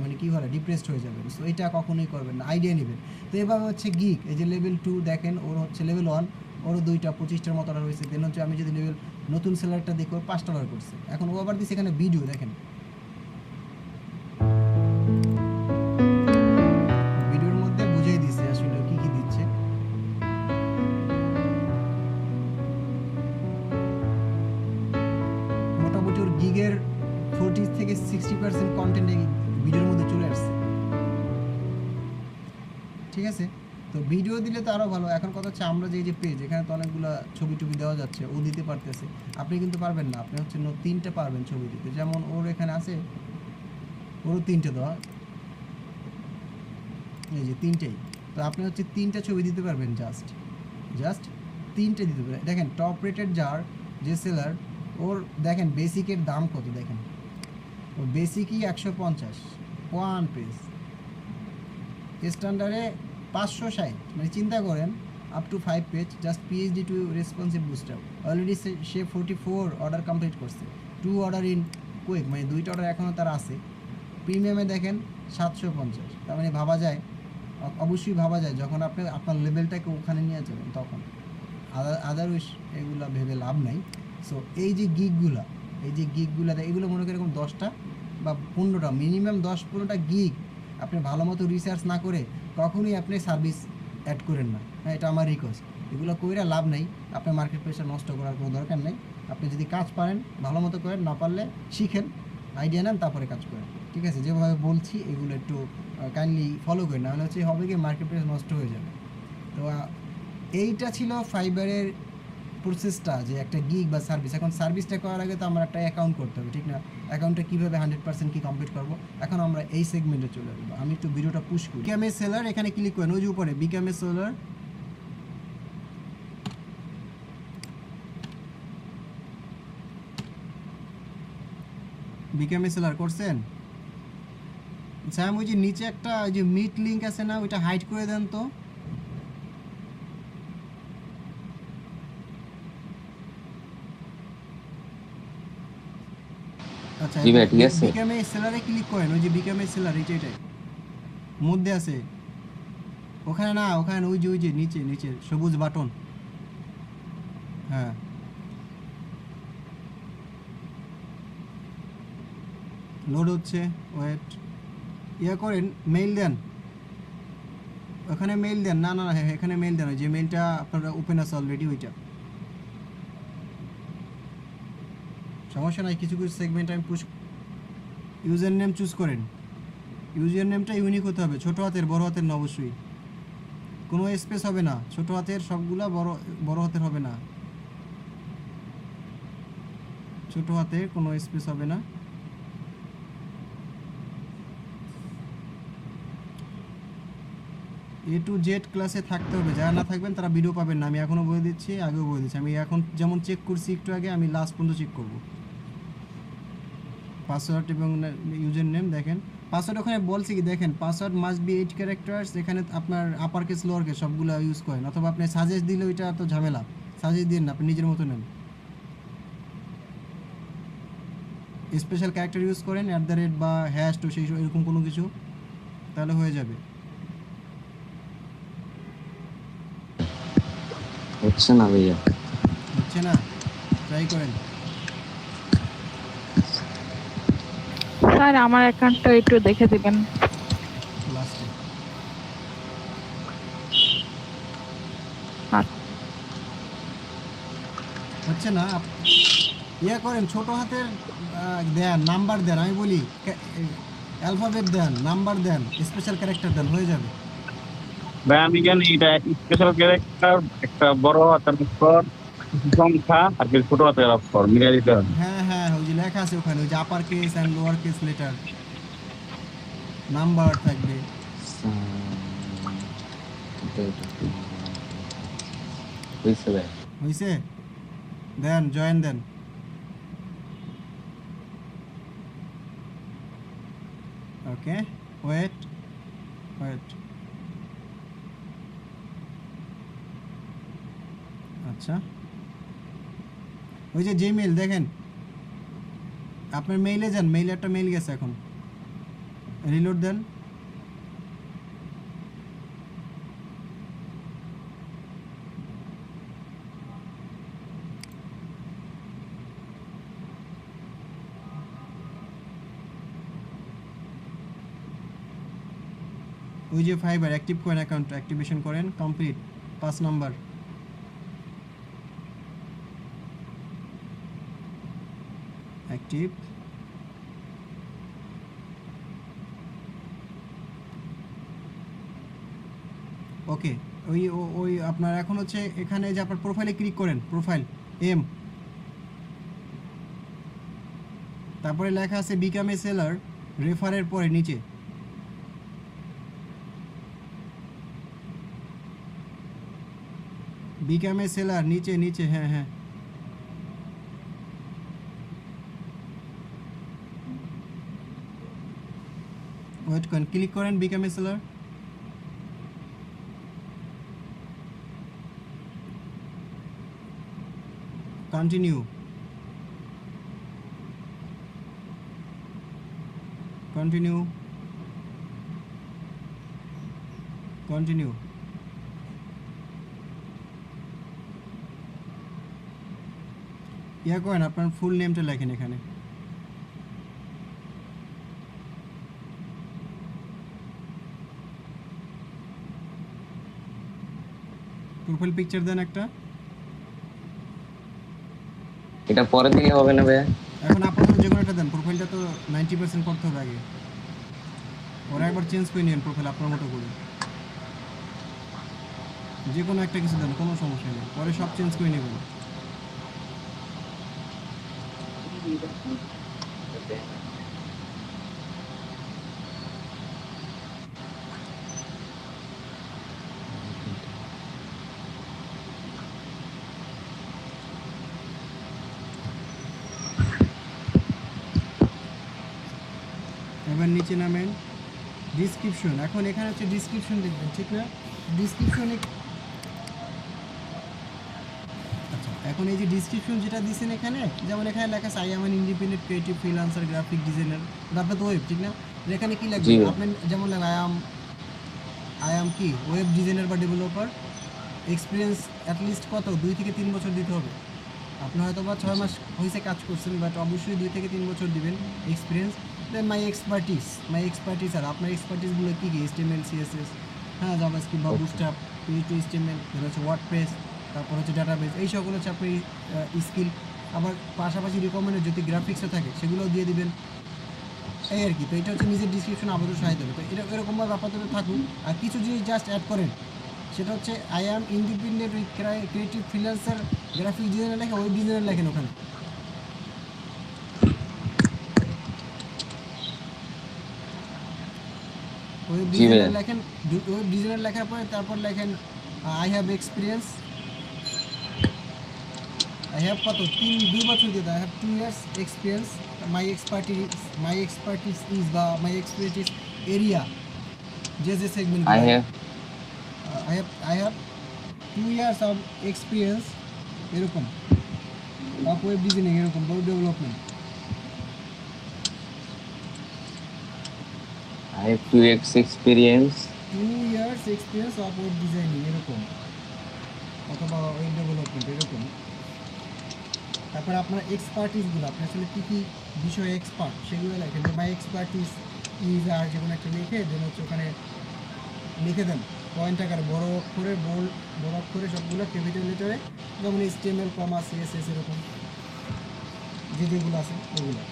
মানে কী বলে ডিপ্রেসড হয়ে যাবেন। সো এটা কখনোই করবেন না, আইডিয়া নেবেন। তো এভাবে হচ্ছে গিগ এই যে লেভেল 2 দেখেন, ওর হচ্ছে লেভেল 1, ওরও 2টা 25টার মতো অর্ডার হয়েছে। দেন হচ্ছে আমি যদি লেভেল নতুন সেলারটা দেখি ওর 5টা অর্ডার করছে। এখন ও আবার দিচ্ছে এখানে ভিডিও দেখেন, ভিডিওর মধ্যে বুঝিয়ে দিচ্ছে আসলে কী কী দিচ্ছে। মোটামুটি ওর গিগের 40 থেকে 60% কন্টেন্ট এই ভিডিওর মধ্যে চলে আসছে, ঠিক আছে। তো ভিডিও দিলে তো আরও ভালো। এখন কথা হচ্ছে আমরা যে পেজ, এখানে তো অনেকগুলো ছবি টবি দেওয়া যাচ্ছে, ও দিতে পারতেছে, আপনি কিন্তু পারবেন না। আপনি হচ্ছে 3টে পারবেন ছবি দিতে, যেমন ওর এখানে আছে, ওরও 3টে দেওয়া, এই যে 3টেই। তো আপনি হচ্ছে 3টা ছবি দিতে পারবেন, জাস্ট 3টে দিতে পারবেন। দেখেন টপ রেটেড যার যে সেলার, ওর দেখেন বেসিকের দাম কত, দেখেন ওর বেসিকই 150 ওয়ান পেজ, স্ট্যান্ডার্ডে 560। মানে চিন্তা করেন up to 5 page, just PhD to responsive booster. Already সে 44 অর্ডার কমপ্লিট করছে, 2 অর্ডার ইন কুইক, মানে 2টা অর্ডার এখনও তার আছে। প্রিমিয়ামে দেখেন 750। তার মানে ভাবা যায়, অবশ্যই ভাবা যায় যখন আপনি আপনার লেভেলটাকে ওখানে নিয়ে যাবেন তখন। আদারওয়াইজ এগুলো ভেবে লাভ নাই। সো এই যে গিগগুলো এগুলো মনে করেন এরকম 10টা বা 15টা, মিনিমাম 10-15টা গিগ আপনি ভালো মতো রিসার্চ না করে কখনোই আপনি সার্ভিস অ্যাড করেন না। হ্যাঁ, এটা আমার রিকোয়েস্ট। এগুলো কইরা লাভ নাই, আপনার মার্কেট প্লেসটা নষ্ট করার কোনো দরকার নেই। আপনি যদি কাজ পারেন ভালো মতো করেন, না পারলে শিখেন, আইডিয়া নেন, তারপরে কাজ করেন, ঠিক আছে। যেভাবে বলছি এগুলো একটু কাইন্ডলি ফলো করেন, নাহলে হচ্ছে হবে কি মার্কেট প্লেস নষ্ট হয়ে যাবে। তো এইটা ছিল ফাইবারের প্রসেসটা, যে একটা গিগ বা সার্ভিস। এখন সার্ভিসটা করার আগে তো আমার একটা অ্যাকাউন্ট করতে হবে, ঠিক না? অ্যাকাউন্টটা কীভাবে 100% কি কমপ্লিট করবো, এখন আমরা এই সেগমেন্টে চলে আসবো। আমি একটু ভিডিওটা পুশ করি। বিকাম এ সেলার, এখানে ক্লিক করেন, ওই যে উপরে become a seller, become a seller করছেন। আচ্ছা, ওই যে নিচে একটা ওই যে মিট লিঙ্ক আছে না, ওইটা হাইড করে দেন তো। আচ্ছা, বিকাম এ সেলারে ক্লিক করেন, ওই যে বিকাম এ সেলার এটাই মধ্যে আছে, ওখানে না, ওখানে ওই যে নিচে সবুজ বাটন। হ্যাঁ, লোড হচ্ছে, ওয়েট। করেন, মেইল দেন, ওখানে মেইল দেন। না, হ্যাঁ, এখানে মেইল দেন, যে মেইলটা আপনারা ওপেন আছে অলরেডি, ওইটা সমস্যা নাই। কিছু সেগমেন্ট আমি পুশ। ইউজার নেম চুজ করেন, ইউজার নেমটা ইউনিক হতে হবে, ছোটো হাতের বড় হাতের না, অবশ্যই কোনো স্পেস হবে না, ছোটো হাতের সবগুলা, বড় হাতের হবে না। ছোট হাতে কোনো স্পেস হবে না। A to Z ক্লাসে থাকতে হবে, যারা না থাকবেন তারা ভিডিও পাবেন না। আমি এখনও বলে দিচ্ছি, আগেও বলে দিচ্ছি। আমি এখন যেমন চেক করছি একটু আগে, আমি লাস্ট পর্যন্ত চেক করব। পাসওয়ার্ড এবং ইউজার নেম দেখেন, পাসওয়ার্ড ওখানে বলছে কি দেখেন, পাসওয়ার্ড মাস্ট বি 8 ক্যারেক্টার্স। এখানে আপনার আপার কেস লোয়ার কেস সবগুলো ইউজ করেন, অথবা আপনি সাজেস্ট দিলে ওইটা তো ঝামেলা, সাজেস্ট দিন না, আপনি নিজের মতো নেন। স্পেশাল ক্যারেক্টার ইউজ করেন @ বা হ্যাশ টু সেই এরকম কোনো কিছু, তাহলে হয়ে যাবে। হচ্ছে না ভাইয়া, হচ্ছে না, ট্রাই করেন। স্যার আমার অ্যাকাউন্টটা একটু দেখে দিবেন। লাস্টে হচ্ছে না, ইয়ে করেন, ছোট হাতের দেন, নাম্বার দেন, আমি বলি অ্যালফাবেট দেন, নাম্বার দেন, স্পেশাল ক্যারেক্টার দেন, হয়ে যাবে। ভাই আমি জানি এটা স্পেশাল ক্যারেক্টার, একটা বড় হাতের অক্ষর, কিছু সংখ্যা আর কিছু ছোট হাতের অক্ষর মিলিয়ে দিতে হবে। হ্যাঁ হ্যাঁ, ওই যে লেখা আছে ওখানে, ওই যে upper case and lower case letter, number থাকবে। হয়েছে ভাই, হয়েছে, দেন, জয়েন দেন। ওকে, ওয়েট ওয়েট, আচ্ছা, ওই যে জিমেইল দেখেন, আপনার মেইলে যান, মেইলে একটা মেইল গেছে, এখন রিলোড দেন। ওই যে ফাইবার অ্যাক্টিভ করেন, অ্যাকাউন্ট অ্যাক্টিভেশন করেন, কমপ্লিট, 5 নাম্বার। অ্যাক্টিভ, ওকে। ওই ওই আপনার এখন হচ্ছে এখানে যে আপনার প্রোফাইলে ক্লিক করেন, প্রোফাইল এম, তারপরে লেখা আছে বিকাম এ সেলার, রেফারের পরে নিচে বিকাম এ সেলার, নিচে নিচে, হ্যাঁ হ্যাঁ, ওয়েট করেন, ক্লিক করেন become a seller. Continue, continue, continue. Yeah করেন, আপনার ফুল নেমটা লেখেন এখানে। প্রোফাইল পিকচার দেন একটা। এটা পরে থেকে হবে না ভাইয়া? এখন আপাতত যে কোনো একটা দেন, প্রোফাইলটা তো 90% করতে হবে আগে, ওরা একবার চেঞ্জ করে নিন প্রোফাইল আপনার মতো করে, যে কোনো একটা কিছু দেন, কোনো সমস্যা নেই, পরে সব চেঞ্জ করে নেবেন। এবার নিচে নামেন, ডিসক্রিপশন, এখন এখানে হচ্ছে ডিসক্রিপশন দেখবেন, ঠিক না? ডিসক্রিপশনে আচ্ছা, এখন এই যে ডিসক্রিপশন যেটা দিয়েছেন এখানে, যেমন এখানে লেখা আছে I am an independent creative freelancer graphic designer, আপনার তো ওয়েব, ঠিক না? এখানে কি লাগবে আপনার, যেমন লাগবে আই এম কি ওয়েব ডিজাইনার বা ডেভেলপার, এক্সপিরিয়েন্স অ্যাটলিস্ট কত 2 থেকে 3 বছর দিতে হবে। আপনি হয়তো বা 6 মাস হয়েছে কাজ করছেন, বাট অবশ্যই 2 থেকে 3 বছর দিবেন এক্সপিরিয়েন্স। দেন মাই এক্সপার্টিস, আর আপনার এক্সপার্টিসগুলো কী কী, HTML CSS, হ্যাঁ, জাভাস্ক্রিপ্ট বা বুটস্ট্র্যাপ, PHP HTML, হচ্ছে ওয়ার্ডপ্রেস, তারপর হচ্ছে ডাটাবেস, এই সবগুলো হচ্ছে আপনি স্কিল। আবার পাশাপাশি রিকমেন্ডেড যদি গ্রাফিক্সও থাকে সেগুলোও দিয়ে দিবেন, এই আর কি। তো এটা হচ্ছে নিজের ডিসক্রিপশন আপাতত সাহায্য হবে। তো এটা এরকমভাবে আপাতত থাকুন। আর কিছু জিনিস জাস্ট অ্যাড করেন, সেটা হচ্ছে I am independent with creative freelancer graphic designer লেখা, ওই ডিজাইনার লেখেন ওখানে। ওয়েব জি ভাইয়া। ডিজাইনার লেখেন, ওয়েব ডিজাইনার লেখার পরে তারপর লেখেন I have experience. I have কত 2 বছর দিয়ে I have 2 years experience. My expertise is বা মাই এক্সপার্টিস এরিয়া যে segment I have I have 2 years of experience এরকম, অফ ওয়েব ডিজাইনিং এরকম, web development. 2x experience. 2 years experience of web designing এরকম, অথবা web development এরকম। তারপর আপনার এক্সপার্টিসগুলো, আপনি আসলে কী কী বিষয়ে এক্সপার্ট সেগুলো লেখেন। যে মাই এক্সপার্টিস ইজ আর যে কোনো একটা লিখে দেন হচ্ছে ওখানে লিখে দেন পয়েন্ট আকারে বড় অক্ষরে, বড় অক্ষরে সবগুলো ক্যাপিটাল লেটারে, যেমন HTML, কমা, CSS এরকম যেগুলো আছে ওগুলো।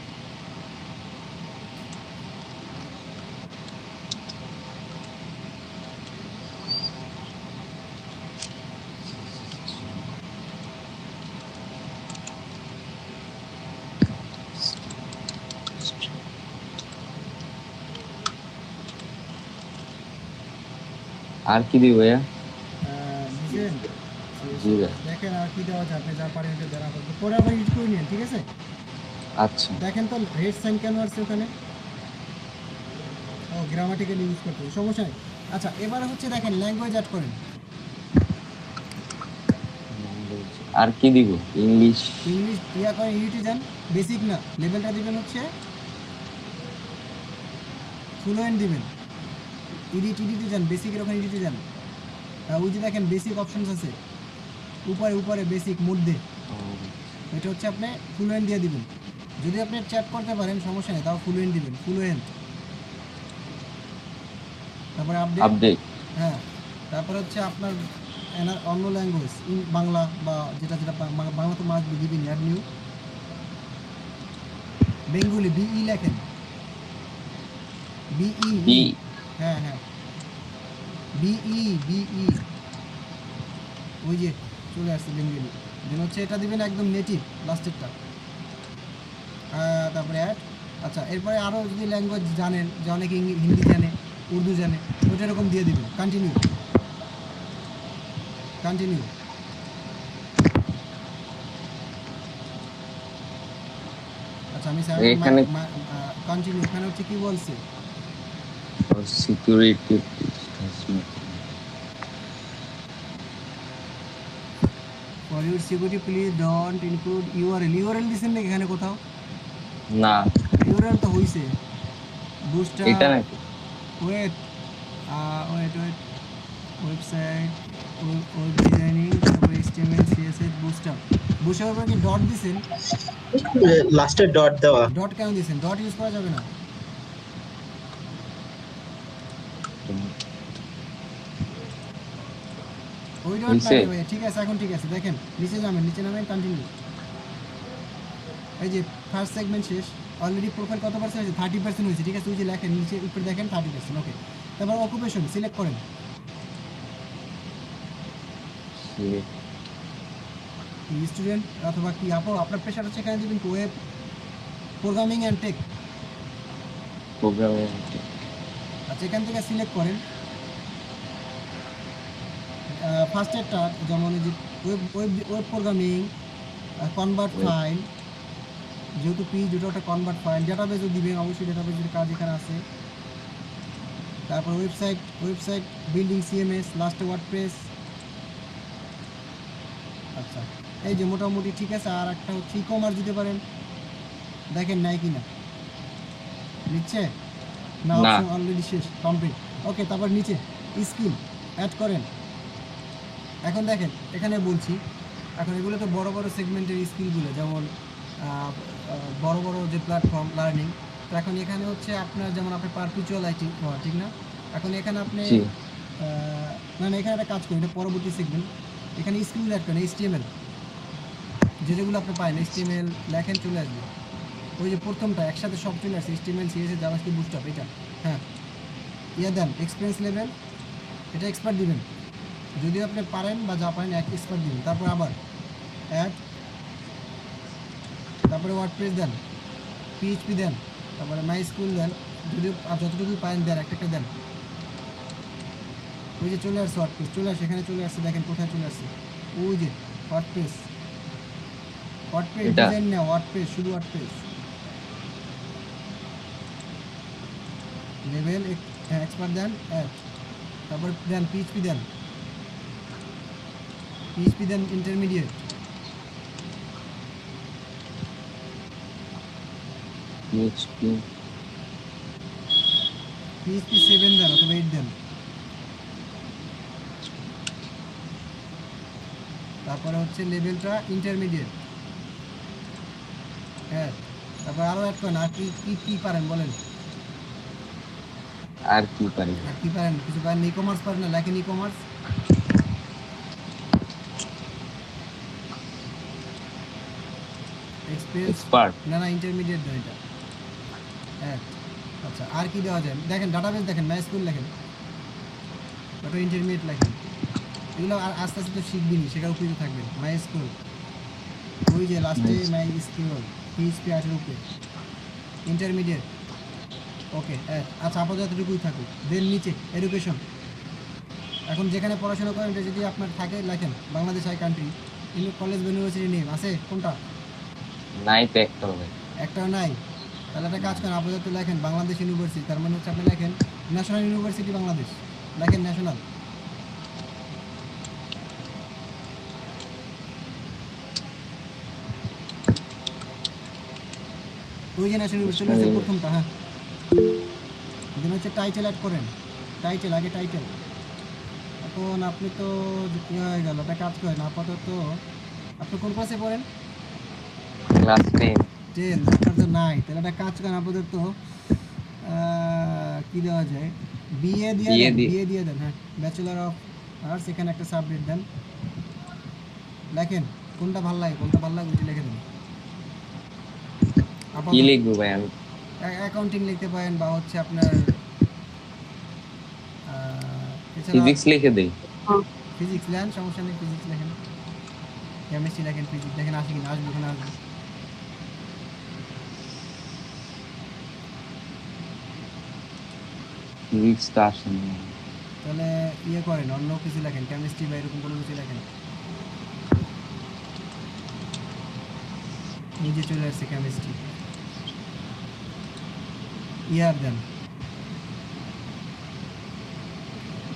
আর কি দিব ভাইয়া? বুঝলেন? জি ভাইয়া। দেখেন আর কি দেওয়া যায়, আপনি যা পারেন এটা দেওয়া হবে, পরে আবার ইউজ করে নিন, ঠিক আছে? আচ্ছা। দেখেন তো রেড সাইন কেন আসছে ওখানে, ও গ্রামাটিক্যালি ইউজ করতে হবে, সমস্যা নেই। আচ্ছা এবারে হচ্ছে দেখেন ল্যাঙ্গুয়েজ অ্যাড করেন। আর কি দিব? ইংলিশ। ইংলিশ ইয়া করেন, ইউটি যান, বেসিক না, লেভেলটা দিবেন হচ্ছে ফ্লুয়েন্ট দিবেন। ইডিটে যান, বেসিকের ওখানে ইডিটে যান। ওই যে দেখেন বেসিক অপশনস আছে উপরে বেসিক মধ্যে, এটা হচ্ছে আপনি ফ্লুয়েন্ট দিয়ে দিবেন। যদি আপনি চ্যাট করতে পারেন সমস্যা নেই, তাও ফ্লুয়েন্ট দিবেন, ফ্লুয়েন্ট। তারপরে আপডেট, হ্যাঁ। তারপরে হচ্ছে আপনার অন্য ল্যাঙ্গুয়েজ, বাংলা বা যেটা বাংলা তো মাস্ট বি দিবেন, অ্যাড নিউ। বেঙ্গলি বিই লেখেন, বিই, হ্যাঁ হ্যাঁ, বিই ওই যে চলে আসছে বেঙ্গলি। দেন হচ্ছে এটা দিবেন একদম নেটিভ লাস্টেরটা, তারপরে অ্যাড। আচ্ছা এরপরে আরও যদি ল্যাঙ্গুয়েজ জানেন, যে অনেকে হিন্দি জানে, উর্দু জানে, ওইটা এরকম দিয়ে দিবেন। কন্টিনিউ। আচ্ছা আমি এখানে কন্টিনিউ, এখানে হচ্ছে কি বলছে, security for your security please don't include URL দিছেন নাকি এখানে কোথাও? না, ইউআরএল তো হইছে। বুস্টার, এটা নাকি? ওয়েট ওয়েবসাইট, ওয়েব ডিজাইনিং, তারপর HTML, CSS, বুস্টার উপরে কি ডট দিছেন? লাস্টে ডট দেওয়া। ডট কেন দিছেন? ডট ইউজ করা যাবে না। ওই ডট নিচে? না ভাই, ঠিক আছে এখন ঠিক আছে। দেখেন নিচে নামেন, কন্টিনিউ। এই যে ফার্স্ট সেগমেন্ট শেষ, অলরেডি প্রোফাইল কত পার্সেন্ট হয়েছে? 30% হয়েছে, ঠিক আছে। ওই যে লেখেন নিচে উপরে দেখেন 30%, ওকে। তারপর অকুপেশন সিলেক্ট করেন, স্টুডেন্ট অথবা কি আপনার পেশার হচ্ছে, এখানে দিবেন web programming and tech. Programming. আচ্ছা এখান থেকে সিলেক্ট করেন ফার্স্টেরটা, যেমন এই যে ওয়েব প্রোগ্রামিং, কনভার্ট ফাইল, যেহেতু যেটা ওটা কনভার্ট ফাইল, ডেটাবেসও দিবেন অবশ্যই, ডেটাবেসের কাজ এখানে আছে। তারপর ওয়েবসাইট বিল্ডিং, CMS, লাস্টে ওয়ার্ডপ্রেস। আচ্ছা এই যে মোটামুটি ঠিক আছে। আর একটা হচ্ছে ই-কমার্স দিতে পারেন, দেখেন নাই কি না নিচ্ছে না, অপশন অলরেডি শেষ, কমপ্লিট, ওকে। তারপর নিচে স্কিল অ্যাড করেন। এখন দেখেন এখানে বলছি, এখন এগুলো তো বড় বড় সেগমেন্টের স্কিলগুলো, যেমন বড় যে প্ল্যাটফর্ম লার্নিং। তো এখন এখানে হচ্ছে আপনার যেমন আপনার পারপিচুয়াল আইটি, ঠিক না? এখন এখানে আপনি না এখানে একটা কাজ করেন, এটা পরবর্তী সেগমেন্ট। এখানে স্কিল অ্যাড করেন, HTML যেগুলো আপনি পাবেন, HTML লেখেন, চলে আসবে। ওই যে প্রথমটা একসাথে সব চলে আসছে, HTML, CSS, জাভাস্ক্রিপ্ট, বুটস্ট্র্যাপ, এটা হ্যাঁ। দেন এক্সপিরিয়েন্স লেভেল, এটা এক্সপার্ট দিবেন, যদি আপনি পারেন বা যা পারেন এক্সপার্ট দিবেন। তারপর আবার অ্যাড, তারপরে ওয়ার্ডপ্রেস দেন, PHP দেন, তারপরে মাই স্কুল দেন, যদি যতটুকু পারেন দেন, একটা দেন। ওই যে চলে আসছে ওয়ার্ডপ্রেস, চলে আসছে, এখানে চলে আসছে, দেখেন কোথায় চলে আসছে, ওই যে ওয়ার্ডপ্রেস, ওয়ার্ডপ্রেস এটা? ডিজাইন না, ওয়ার্ডপ্রেস, শুধু ওয়ার্ডপ্রেস। লেভেল এক্সপার্ট দেন, অ্যাড, তারপর দেন পিএইচপি, দেন পিএইচপি, দেন ইন্টারমিডিয়েট, পিএইচপি পিএইচপি 7 দেন অথবা 8 দেন। তারপরে হচ্ছে লেভেলটা ইন্টারমিডিয়েট, হ্যাঁ। তারপর আরও অ্যাড করেন, আর কি কি কি পারেন বলেন, আর কি পারি? আর কি পারেন? কিছু পারেন? ই কমার্স পারেন না, লেখেন ই কমার্স, এক্সপিরিয়েন্স, এক্সপার্ট। না না ইন্টারমিডিয়েট দেন এটা, হ্যাঁ। আচ্ছা আর কি দেওয়া যায় দেখেন, ডাটাবেস দেখেন, মাই স্কুল লেখেন, ওটা ইন্টারমিডিয়েট লেখেন। এগুলো আর আস্তে আস্তে তো শিখবিনি, শেখার উপরে থাকবেন। মাই স্কুল, ওই যে লাস্টে মাই স্কুল, পিএইচপি 8 এর উপরে, ইন্টারমিডিয়েট, ওকে। আচ্ছা আপাতত এতটুকুই থাকুক। দেন নিচে এডুকেশন, এখন যেখানে পড়াশোনা করেন এটা যদি আপনার থাকে লেখেন বাংলাদেশ হাই কান্ট্রি, কলেজ বা ইউনিভার্সিটি নেম আছে কোনটা? নাই তো একটা হবে। একটাও নাই, তাহলে একটা কাজ করেন, আপাতত লেখেন বাংলাদেশ ইউনিভার্সিটি, তার মানে হচ্ছে আপনি লেখেন ন্যাশনাল ইউনিভার্সিটি বাংলাদেশ, লেখেন ন্যাশনাল। ওই যে ন্যাশনাল ইউনিভার্সিটি প্রথমটা, হ্যাঁ। দেন হচ্ছে টাইটেল অ্যাড করেন, টাইটেল, আগে টাইটেল। এখন আপনি তো কী হয়ে গেল, একটা কাজ করেন, আপাতত আপনি কোন ক্লাসে পড়েন? ক্লাস 10। 10, আপনার তো নাই, তাহলে একটা কাজ করেন, আপাতত কী দেওয়া যায়, বিএ দিয়ে দেন, বিএ দিয়ে দেন, হ্যাঁ, ব্যাচেলর অফ আর্টস, এখানে একটা সাবজেক্ট দেন, লেখেন কোনটা ভালো লাগে, কোনটা ভালো লাগে ওইটা লিখে দেন। কি লিখবো ভাই আমি? অ্যাকাউন্টিং লিখতে পারেন, বা হচ্ছে আপনার ফিজিক্স লিখে দেই। ফিজিক্স লেন, সমস্যা নেই, ফিজিক্স লেখেন, কেমিস্ট্রি লেখেন, ফিজিক্স লেখেন, আসে কিনা, আসবে ওখানে আসবে। ফিজিক্স তো আসে না। তাহলে ইয়ে করেন, অন্য কিছু লেখেন, কেমিস্ট্রি বা এরকম কোনো কিছু লেখেন। নিজে চলে আসছে কেমিস্ট্রি, ইয়ার দেন,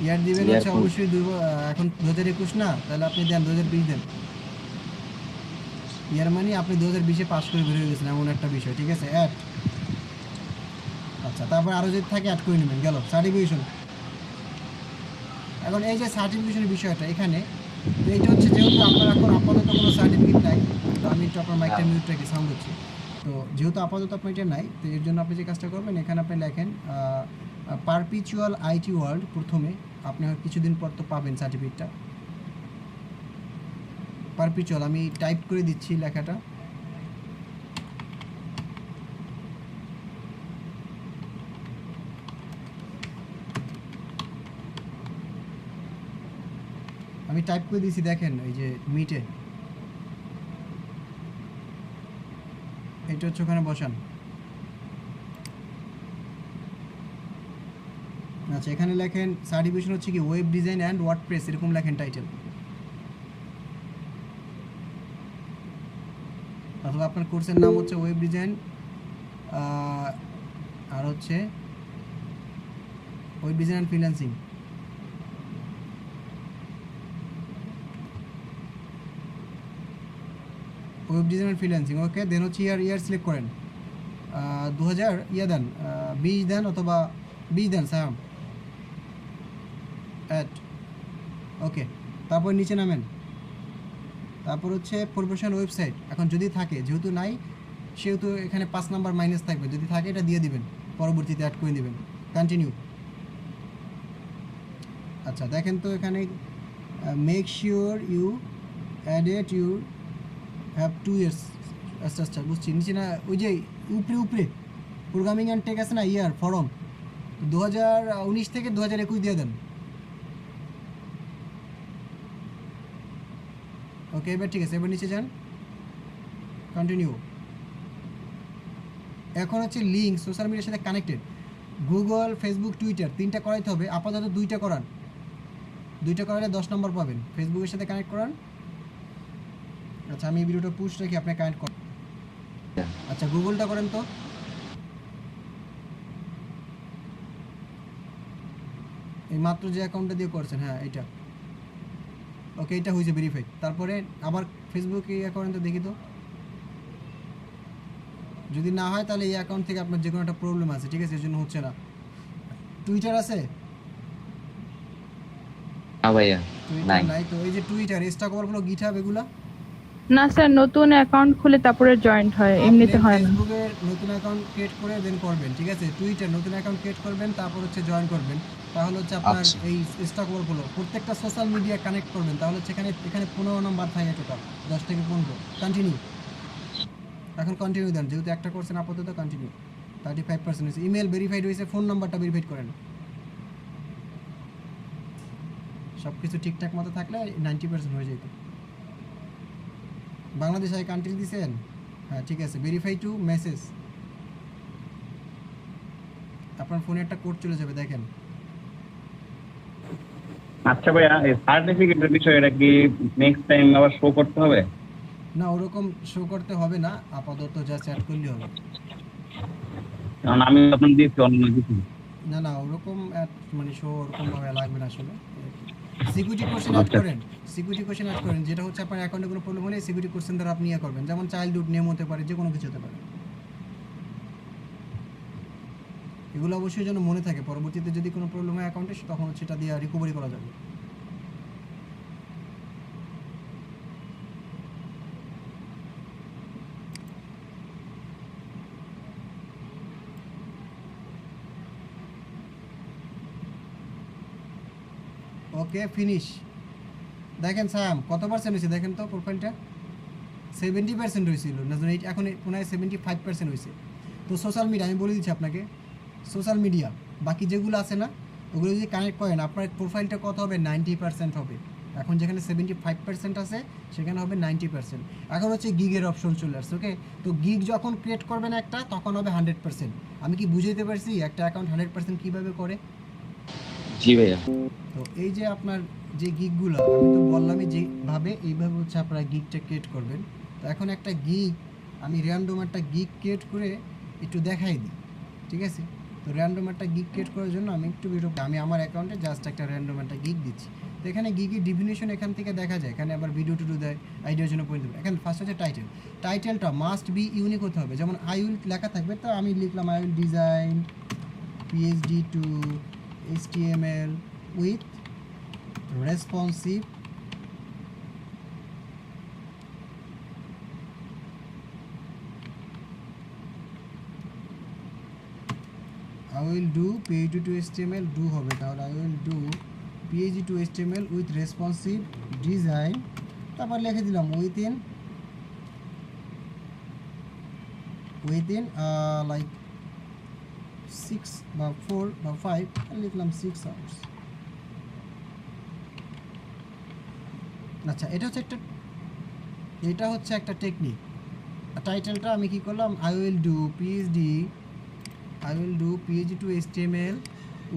ইয়ার দিবেন হচ্ছে অবশ্যই এখন 2021 না, তাহলে আপনি দেন 2020 দেন। ইয়ার মানে আপনি 2020-এ পাস করে বের হয়ে গেছেন এমন একটা বিষয়, ঠিক আছে, অ্যাড। আচ্ছা তারপর আরও যদি থাকে অ্যাড করে নেবেন, গেল সার্টিফিকেশন। এখন এই যে সার্টিফিকেশনের বিষয়টা এখানে, তো এইটা হচ্ছে যেহেতু আপনার এখন আপাতত কোনো সার্টিফিকেট নাই, তো আমি একটু আপনার মাইকটা মিউট রাখি, সাউন্ড হচ্ছে, তো যেহেতু আপাতত আপনার এটা নাই, তো এর জন্য আপনি যে কাজটা করবেন, এখানে আপনি লেখেন পারপিচুয়াল আইটি ওয়ার্ল্ড, প্রথমে আপনি কিছুদিন পর তো পাবেন সার্টিফিকেটটা, পারপিচুয়াল, আমি টাইপ করে দিচ্ছি লেখাটা, আমি টাইপ করে দিয়েছি, দেখেন এই যে মিটে, এটা হচ্ছে ওখানে বসান। আচ্ছা এখানে লেখেন সার্টিফিকেশন হচ্ছে কি ওয়েব ডিজাইন অ্যান্ড ওয়ার্ডপ্রেস, এরকম লেখেন টাইটেল, অথবা আপনার কোর্সের নাম হচ্ছে ওয়েব ডিজাইন আর হচ্ছে web design and freelancing, web design and freelancing, okay. Then হচ্ছে ইয়ার সিলেক্ট করেন, 2000 ইয়ে দেন, 20 দেন অথবা 20 দেন, স্যাম অ্যাড, ওকে। তারপর নিচে নামেন, তারপর হচ্ছে প্রফেশনাল ওয়েবসাইট, এখন যদি থাকে, যেহেতু নাই সেহেতু এখানে 5 নাম্বার মাইনাস থাকবে, যদি থাকে এটা দিয়ে দিবেন, পরবর্তীতে অ্যাড করে দিবেন, কন্টিনিউ। আচ্ছা দেখেন তো এখানে make sure you added you have 2 years, আচ্ছা আচ্ছা বুঝছি, নিচে না ওই যে উপরে প্রোগ্রামিং অ্যান্ড টেক আছে না, ইয়ার ফরম 2019 থেকে 2021 দিয়ে দেন, ওকে। এবার ঠিক আছে, এবার নিচে যান, কন্টিনিউ। এখন হচ্ছে লিঙ্ক সোশ্যাল মিডিয়ার সাথে কানেক্টেড, গুগল, ফেসবুক, টুইটার, 3টা করাইতে হবে, আপাতত 2টা করান, 2টা করালে 10 নম্বর পাবেন। ফেসবুকের সাথে কানেক্ট করান। আচ্ছা আমি এই ভিডিওটা পুশ রেখে আপনি কানেক্ট করেন। আচ্ছা গুগলটা করেন তো। এই মাত্র যে অ্যাকাউন্টটা দিয়ে করছেন, হ্যাঁ এটা ওকে, এটা হয়েছে ভেরিফাইড। তারপরে আবার ফেসবুকে এই অ্যাকাউন্টটা দেখি তো, যদি না হয় তাহলে এই অ্যাকাউন্ট থেকে আপনার যে কোনো একটা প্রবলেম আছে, ঠিক আছে, এর জন্য হচ্ছে না। টুইটার আছে? না ভাইয়া টুইটার নাই। নাই তো এই যে টুইটার, স্টক ওভারফ্লো, গিটহাব এগুলা না স্যার, নতুন অ্যাকাউন্ট খুলে তারপরে জয়েন্ট হয়, এমনিতে আপনি হয় না। ফেসবুকের নতুন অ্যাকাউন্ট ক্রিয়েট করে দেন করবেন, ঠিক আছে। টুইটার নতুন অ্যাকাউন্ট ক্রিয়েট করবেন, তারপর হচ্ছে জয়েন করবেন, তাহলে হচ্ছে আপনার আচ্ছা। এই স্টক ওভারফ্লো প্রত্যেকটা সোশ্যাল মিডিয়া কানেক্ট করবেন, তাহলে হচ্ছে এখানে 15 নাম্বার থাকে টোটাল, 10 থেকে 15। কন্টিনিউ, এখন কন্টিনিউ দেন, যেহেতু একটা করছেন আপাতত কন্টিনিউ। 35% হয়েছে। ইমেল ভেরিফাইড হয়েছে, ফোন নাম্বারটা ভেরিফাইড করেন। সব কিছু ঠিকঠাক মতো থাকলে 90% হয়ে যেত। বাংলাদেশ আই কান্ট্রি দিছেন? হ্যাঁ ঠিক আছে। ভেরিফাই টু মেসেজ, আপনার ফোনে একটা কোড চলে যাবে, দেখেন। আচ্ছা ভাইয়া, এই সার্টিফিকেটের বিষয় এটা কি নেক্সট টাইম আবার শো করতে হবে? না ওরকম শো করতে হবে না, আপাতত জাস্ট অ্যাড করলে হবে। কারণ আমি আপনার দিয়েছি অন্য কিছু। না ওরকম মানে শো ওরকম ভাবে লাগবে না আসলে। সিকিউরিটি কোশ্চেন অ্যাড করেন, সিকিউরিটি কোশ্চেন অ্যাড করেন, যেটা হচ্ছে আপনার অ্যাকাউন্টে কোনো প্রবলেম হলে সিকিউরিটি কোশ্চেন দ্বারা আপনি ইয়ে করবেন, যেমন চাইল্ডহুড নেম হতে পারে, যে কোনো কিছু হতে পারে। এগুলো অবশ্যই যেন মনে থাকে, পরবর্তীতে যদি কোনো প্রবলেম হয় অ্যাকাউন্টে, তখন সেটা দিয়ে রিকভারি করা যাবে। Okay finish. দেখেন স্যাম কত পার্সেন্ট হয়েছে দেখেন তো, প্রোফাইলটা 70% হয়েছিল না, এখন পুনরায় 75% হয়েছে। তো সোশ্যাল মিডিয়া আমি বলে দিচ্ছি আপনাকে, সোশ্যাল মিডিয়া বাকি যেগুলো আছে না, ওগুলো যদি কানেক্ট করেন আপনার প্রোফাইলটা কত হবে, 90% হবে। এখন যেখানে 75% আছে সেখানে হবে 90%। এখন হচ্ছে গিগের অপশন চলে আসছে, ওকে। তো গিগ যখন ক্রিয়েট করবেন একটা, তখন হবে 100%। আমি কি বুঝাইতে পারছি একটা অ্যাকাউন্ট 100% কীভাবে করে? জি ভাইয়া। তো এই যে আপনার যে গিগগুলো আমি তো বললামই যেভাবে, এইভাবে হচ্ছে আপনারা গিগটা ক্রিয়েট করবেন। তো এখন একটা গিগ আমি র্যান্ডম একটা গিগ ক্রিয়েট করে একটু দেখাই দিই, ঠিক আছে। তো র্যান্ডম একটা গিগ ক্রিয়েট করার জন্য আমি একটু আমি আমার অ্যাকাউন্টে জাস্ট একটা র্যান্ডম একটা গিগ দিচ্ছি। তো এখানে গিগের ডিফিনিশন এখান থেকে দেখা যায়, এখানে আবার ভিডিও টুডু দেয়, আইডিয়ার জন্য পয়েন্ট দেবে। এখানে ফার্স্ট হচ্ছে টাইটেল, টাইটেলটা মাস্ট বি ইউনিক হতে হবে, যেমন আই উইল লেখা থাকবে, তো আমি লিখলাম I will design PhD to HTML with responsive I will do PHP to HTML do হবে, তাহলে I will do PHP to HTML with responsive design, তারপর লিখে দিলাম within like 6 বা 4 বা 5, লিখলাম 6 hours। আচ্ছা এটা হচ্ছে একটা টেকনিক। টাইটেলটা আমি কি করলাম, I will do PHP to HTML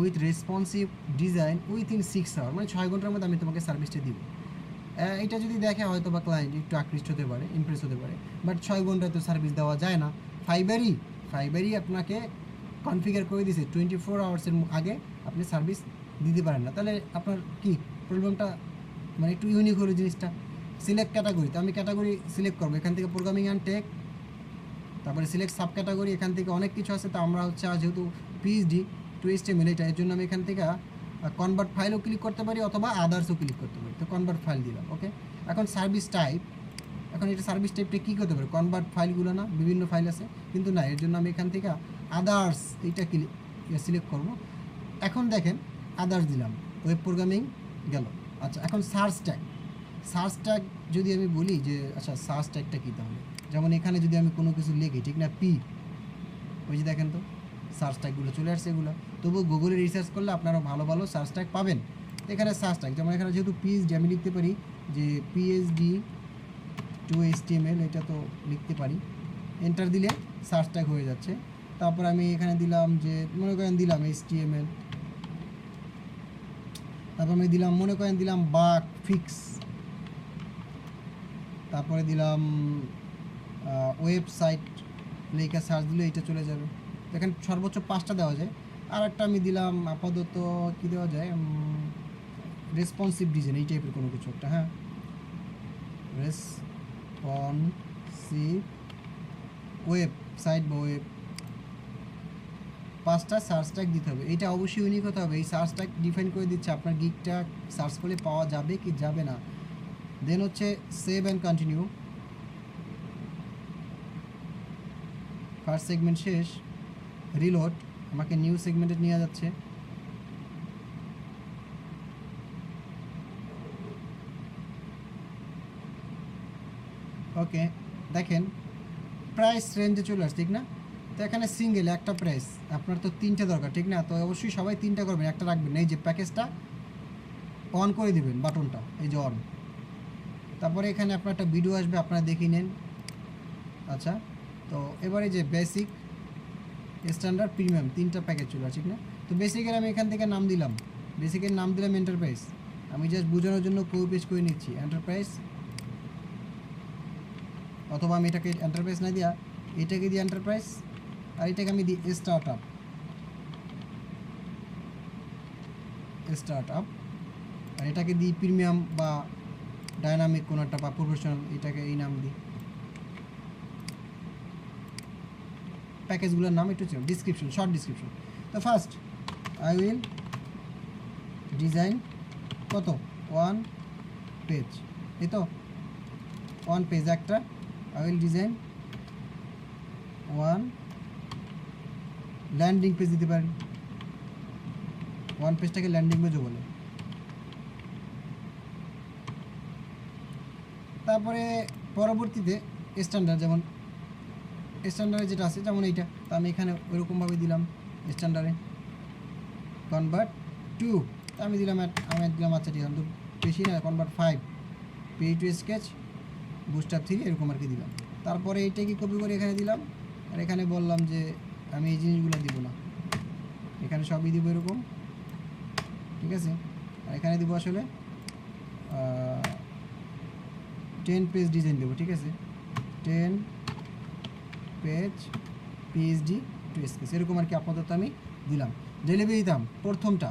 with responsive design within 6 hour, মানে 6 ঘন্টার মধ্যে আমি তোমাকে সার্ভিসটা দিব। এটা যদি দেখে হয়তো বা ক্লায়েন্ট একটু আকৃষ্ট হতে পারে, ইমপ্রেস হতে পারে, বাট 6 ঘন্টায় তো সার্ভিস দেওয়া যায় না। ফাইবারই আপনাকে কনফিগার করে দিয়েছে 24 আওয়ার্সের আগে আপনি সার্ভিস দিতে পারেন না, তাহলে আপনার কি প্রবলেমটা, মানে একটু ইউনিক হলো জিনিসটা। সিলেক্ট ক্যাটাগরি, তো আমি ক্যাটাগরি সিলেক্ট করবো, এখান থেকে প্রোগ্রামিং অ্যান্ড টেক, তারপরে সিলেক্ট সাব ক্যাটাগরি, এখান থেকে অনেক কিছু আছে। তো আমরা হচ্ছে যেহেতু PHP টু HTML এটা, এর জন্য আমি এখান থেকে কনভার্ট ফাইলও ক্লিক করতে পারি অথবা আদার্সও ক্লিক করতে পারি। তো কনভার্ট ফাইল দিলাম, ওকে। এখন সার্ভিস টাইপ, এখন এটা সার্ভিস টাইপটা কী করতে পারে, কনভার্ট ফাইলগুলো না, বিভিন্ন ফাইল আছে, কিন্তু না, এর জন্য আমি এখান থেকে আদার্স এইটা সিলেক্ট করব। এখন দেখেন আদার্স দিলাম, ওয়েব প্রোগ্রামিং গেল। আচ্ছা এখন সার্চ ট্যাগ যদি আমি বলি যে আচ্ছা সার্চ ট্যাগটা কী, তাহলে যেমন এখানে যদি আমি কোনো কিছু লিখি, ঠিক না, ওই যে দেখেন তো সার্চ ট্যাগগুলো চলে আসছে এগুলো। তবু গুগলে রিসার্চ করলে আপনারা ভালো সার্চ ট্যাগ পাবেন। এখানে সার্চ ট্যাগ, যেমন এখানে যেহেতু PHP আমি লিখতে পারি যে PHP টু HTML, এটা তো লিখতে পারি, এন্টার দিলে সার্চ ট্যাগ হয়ে যাচ্ছে। তারপর আমি এখানে দিলাম যে মনে করেন দিলাম HTML, তারপর আমি দিলাম, মনে করেন দিলাম বাগ ফিক্স, তারপরে দিলাম ওয়েবসাইট লেখা সার্চ দিলে এটা চলে যাবে। এখানে সর্বোচ্চ 5টা দেওয়া যায়। আর একটা আমি দিলাম আপাতত কি দেওয়া যায়, রেসপন্সিভ ডিজাইন এই টাইপের কোনো কিছু একটা। হ্যাঁ, রেসপন্সিভ ওয়েবসাইট বা ওয়েব, 5টা সার্চ ট্যাগ দিতে হবে। এটা অবশ্যই ইউনিক হতে হবে। এই সার্চ ট্যাগ ডিফাইন করে দিচ্ছে আপনার গিগটা সার্চ করলে পাওয়া যাবে কি যাবে না। দেন হচ্ছে save and continue, first segment শেষ, রিলোড, আমাকে নিউ সেগমেন্টে নিয়ে যাচ্ছে। ওকে, দেখেন প্রাইস রেঞ্জে চলে আসছে, ঠিক না? তো এখানে সিঙ্গেল একটা প্রাইস, আপনার তো 3টে দরকার, ঠিক না? তো অবশ্যই সবাই 3টা করবেন, একটা রাখবেন। এই যে প্যাকেজটা অন করে দিবেন, বাটনটা এই যে অন। তারপরে এখানে আপনার একটা ভিডিও আসবে, আপনারা দেখে নেন। আচ্ছা, তো এবারে যে বেসিক, স্ট্যান্ডার্ড, প্রিমিয়াম 3টা প্যাকেজ চলে আসছে, ঠিক না? তো বেসিকের আমি এখান থেকে নাম দিলাম, বেসিকের নাম দিলাম এন্টারপ্রাইজ। আমি জাস্ট বোঝানোর জন্য পেজ করে নিচ্ছি এন্টারপ্রাইজ, অথবা আমি এটাকে এন্টারপ্রাইজ না দিয়া এটাকে দিই এন্টারপ্রাইজ, আর এটাকে আমি দিই স্টার্ট আপ, আর এটাকে দিই প্রিমিয়াম বা ডাইনামিক কোনো একটা বা প্রফেশনাল, এটাকে এই নাম দিই। প্যাকেজগুলোর নাম একটু ডিসক্রিপশন, শর্ট ডিসক্রিপশন। তো ফার্স্ট আই উইল ডিজাইন কত 1 পেজ, এই তো 1 পেজ একটা। I will design 1 landing page দিতে পারেন, 1 পেজটাকে ল্যান্ডিং পেজও বলে। তারপরে পরবর্তীতে স্ট্যান্ডার্ড, যেমন স্ট্যান্ডার্ডে যেটা আছে যেমন এইটা, তো আমি এখানে ওইরকমভাবে দিলাম স্ট্যান্ডার্ডে কনভার্ট টু, আমি দিলাম আচ্ছা ঠিক আছে, তো বেশি না, কনভার্ট 5, পে টু স্কেচ, বুস্টআপ 3, এরকম আর কি দিলাম। তারপরে এইটাকে কপি করে এখানে দিলাম, আর এখানে বললাম যে আমি এই জিনিসগুলো দিব না, এখানে সবই দিব এরকম, ঠিক আছে? আর এখানে দিব আসলে 10 পেজ ডিজাইন দেবো, ঠিক আছে? 10 পেজ পিএইচডি টু স্কেচ, এরকম আর কি আপাতত আমি দিলাম। ডেলিভারি দিতাম প্রথমটা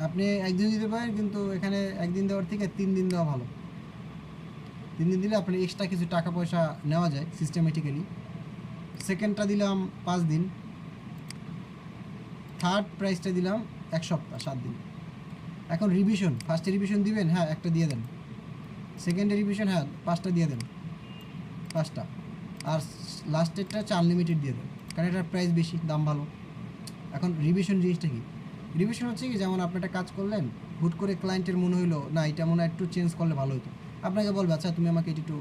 আপনি একদিন দিতে পারেন, কিন্তু এখানে একদিন দেওয়ার থেকে 3 দিন দেওয়া ভালো। 3 দিন দিলে আপনার এক্সট্রা কিছু টাকা পয়সা নেওয়া যায় সিস্টেমেটিক্যালি। সেকেন্ডটা দিলাম 5 দিন, থার্ড প্রাইসটা দিলাম 1 সপ্তাহ 7 দিন। এখন রিভিশন, ফার্স্টে রিভিশন দিবেন, হ্যাঁ একটা দিয়ে দেন। সেকেন্ডে রিভিশন, হ্যাঁ 5টা দিয়ে দেন, 5টা। আর লাস্টেরটা হচ্ছে আনলিমিটেড দিয়ে দেন, কারণ এটার প্রাইস বেশি, দাম ভালো। এখন রিভিশন জিনিসটা কি? রিভিশন হচ্ছে কি, যেমন আপনি একটা কাজ করলেন, হুট করে ক্লায়েন্টের মনে হইলো না এটা মনে হয় একটু চেঞ্জ করলে ভালো হতো, আপনাকে বলবে আচ্ছা তুমি আমাকে এটা একটু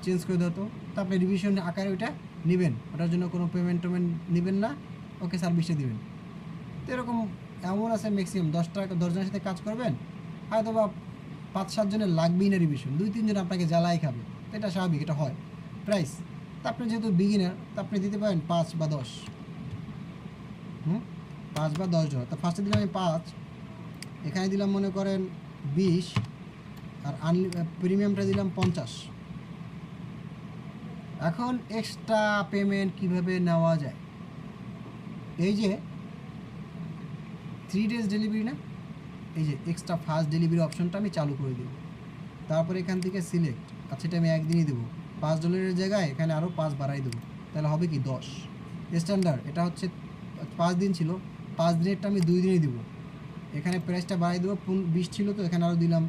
চেঞ্জ করে দাও। তো আপনি রিভিশন আকারে ওইটা নেবেন, ওটার জন্য কোনো পেমেন্ট নেবেন না, ওকে সার্ভিসটা দিবেন। তো এরকম এমন আছে ম্যাক্সিমাম 10 জনের সাথে কাজ করবেন, হয়তো বা 5-7 জনের লাগবেই না রিভিশন, 2-3 জন আপনাকে জ্বালাই খাবে, এটা স্বাভাবিক, এটা হয়। প্রাইস তা আপনি যেহেতু বিগিনার, তা আপনি দিতে পারেন 5 বা 10, 5 বা 10 জন। তা ফার্স্টে দিলাম আমি 5, এখানে দিলাম মনে করেন 20, আর প্রিমিয়ামটা দিলাম 50। এখন এক্সট্রা পেমেন্ট কিভাবে নেওয়া যায়? এই যে 3 days ডেলিভারি না, এই যে এক্সট্রা ফাস্ট ডেলিভারি অপশনটা আমি চালু করে দেবো। তারপর এখান থেকে সিলেক্ট, আচ্ছা এটা আমি একদিনই দেবো, $5 জায়গায় এখানে আরও 5 বাড়াই দেবো, তাহলে হবে কি 10। স্ট্যান্ডার্ড এটা হচ্ছে 5 দিন ছিল, 5 দিনেরটা আমি 2 দিনই দেবো। এখানে প্রাইসটা বাড়াই দেবো, 20 ছিল তো এখানে আরও দিলাম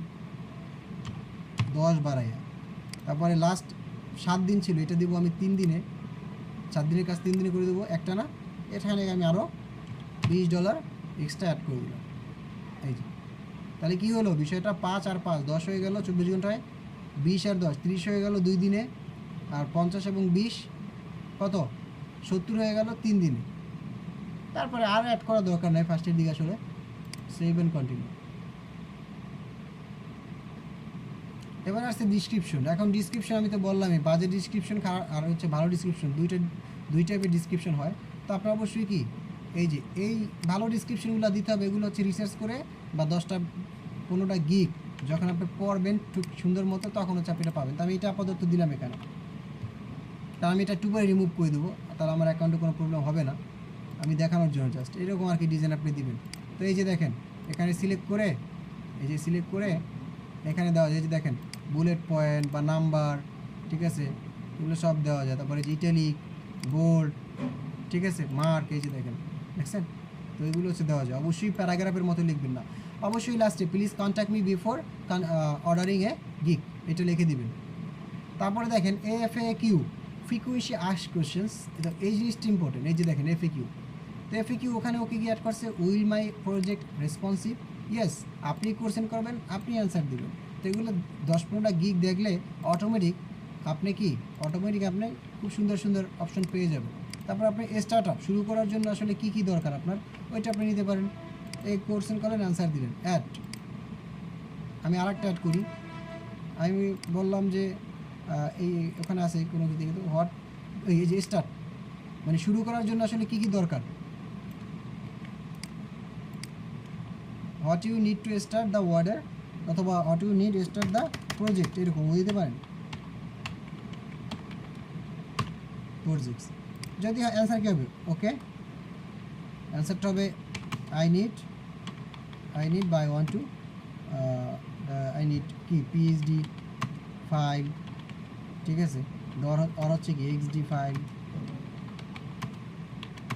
10 বাড়াইয়া। তারপরে লাস্ট 7 দিন ছিল, এটা দেবো আমি 3 দিনে, 7 দিনের কাজ 3 দিনে করে দেবো একটা না, এখানে আমি আরও $20 এক্সট্রা অ্যাড করে দিলাম। এই যে তাহলে কী হলো বিষয়টা, 5 আর 5 10 হয়ে গেল 24 ঘন্টায়, 20 আর 10 30 হয়ে গেল 2 দিনে, আর 50 এবং 20 কত 70 হয়ে গেল 3 দিনে। তারপরে আর অ্যাড করার দরকার নেই ফার্স্টের দিকে, আসলে সেভ অ্যান্ড কন্টিনিউ। এবার আসছে ডিসক্রিপশন। এখন ডিসক্রিপশন আমি তো বললামই, বাজে ডিসক্রিপশন আর হচ্ছে ভালো ডিসক্রিপশন, দুই টাইপের ডিসক্রিপশন হয়। তো আপনার অবশ্যই কি এই যে এই ভালো ডিসক্রিপশনগুলো দিতে হবে, এগুলো হচ্ছে রিসার্চ করে বা 10টা 15টা গিগ যখন আপনি পড়বেন খুব সুন্দর মতো, তখন হচ্ছে আপনি এটা পাবেন। তো আমি এটা আপাতত দিলাম এখানে, কারণ আমি এটা টুপাই রিমুভ করে দেবো, তাহলে আমার অ্যাকাউন্টে কোনো প্রবলেম হবে না। আমি দেখানোর জন্য জাস্ট এরকম আর কি ডিজাইন আপনি দিবেন। তো এই যে দেখেন এখানে সিলেক্ট করে, এই যে সিলেক্ট করে এখানে দেওয়া যায়, এই যে দেখেন বুলেট পয়েন্ট বা নাম্বার, ঠিক আছে, এগুলো সব দেওয়া যায়। তারপরে যে ইটালিক, বোল্ড, ঠিক আছে, মার্ক, এই যে দেখেন, দেখছেন? তো এগুলো হচ্ছে দেওয়া যায়। অবশ্যই প্যারাগ্রাফের মতো লিখবেন না, অবশ্যই লাস্টে please contact me before ordering A gig, এটা লিখে দিবেন। তারপরে দেখেন FAQ, ফ্রিকুয়েন্সি আস্ক কোশ্চেন্স, এটা এই জিনিসটা ইম্পর্টেন্ট। এই যে দেখেন FAQ, তো FAQ ওখানে ওকে কি অ্যাড করছে, will my project responsive, yes, আপনি কোশ্চেন করবেন, আপনি অ্যান্সার দেবেন। তো এগুলো 10-15টা গিগ দেখলে অটোমেটিক আপনি খুব সুন্দর সুন্দর অপশন পেয়ে যাবেন। তারপর আপনি স্টার্ট আপ শুরু করার জন্য আসলে কি কি দরকার আপনার, ওইটা আপনি নিতে পারেন। এই কোশ্চেন করলেন, অ্যান্সার দিলেন, অ্যাড। আমি আরেকটা অ্যাড করি, আমি বললাম যে এই ওখানে আছে কোনো কিছু কিন্তু হোয়াট, এই যে স্টার্ট মানে শুরু করার জন্য আসলে কি কি দরকার, what you need to start the order, অথবা what you need start the project, এরকম দিতে পারেন প্রজেক্টস। যদি অ্যান্সার কী হবে, ওকে, অ্যান্সারটা হবে আই নিড বা I want to, I need কি PhD ফাইল, ঠিক আছে, আর হচ্ছে কি XD ফাইল,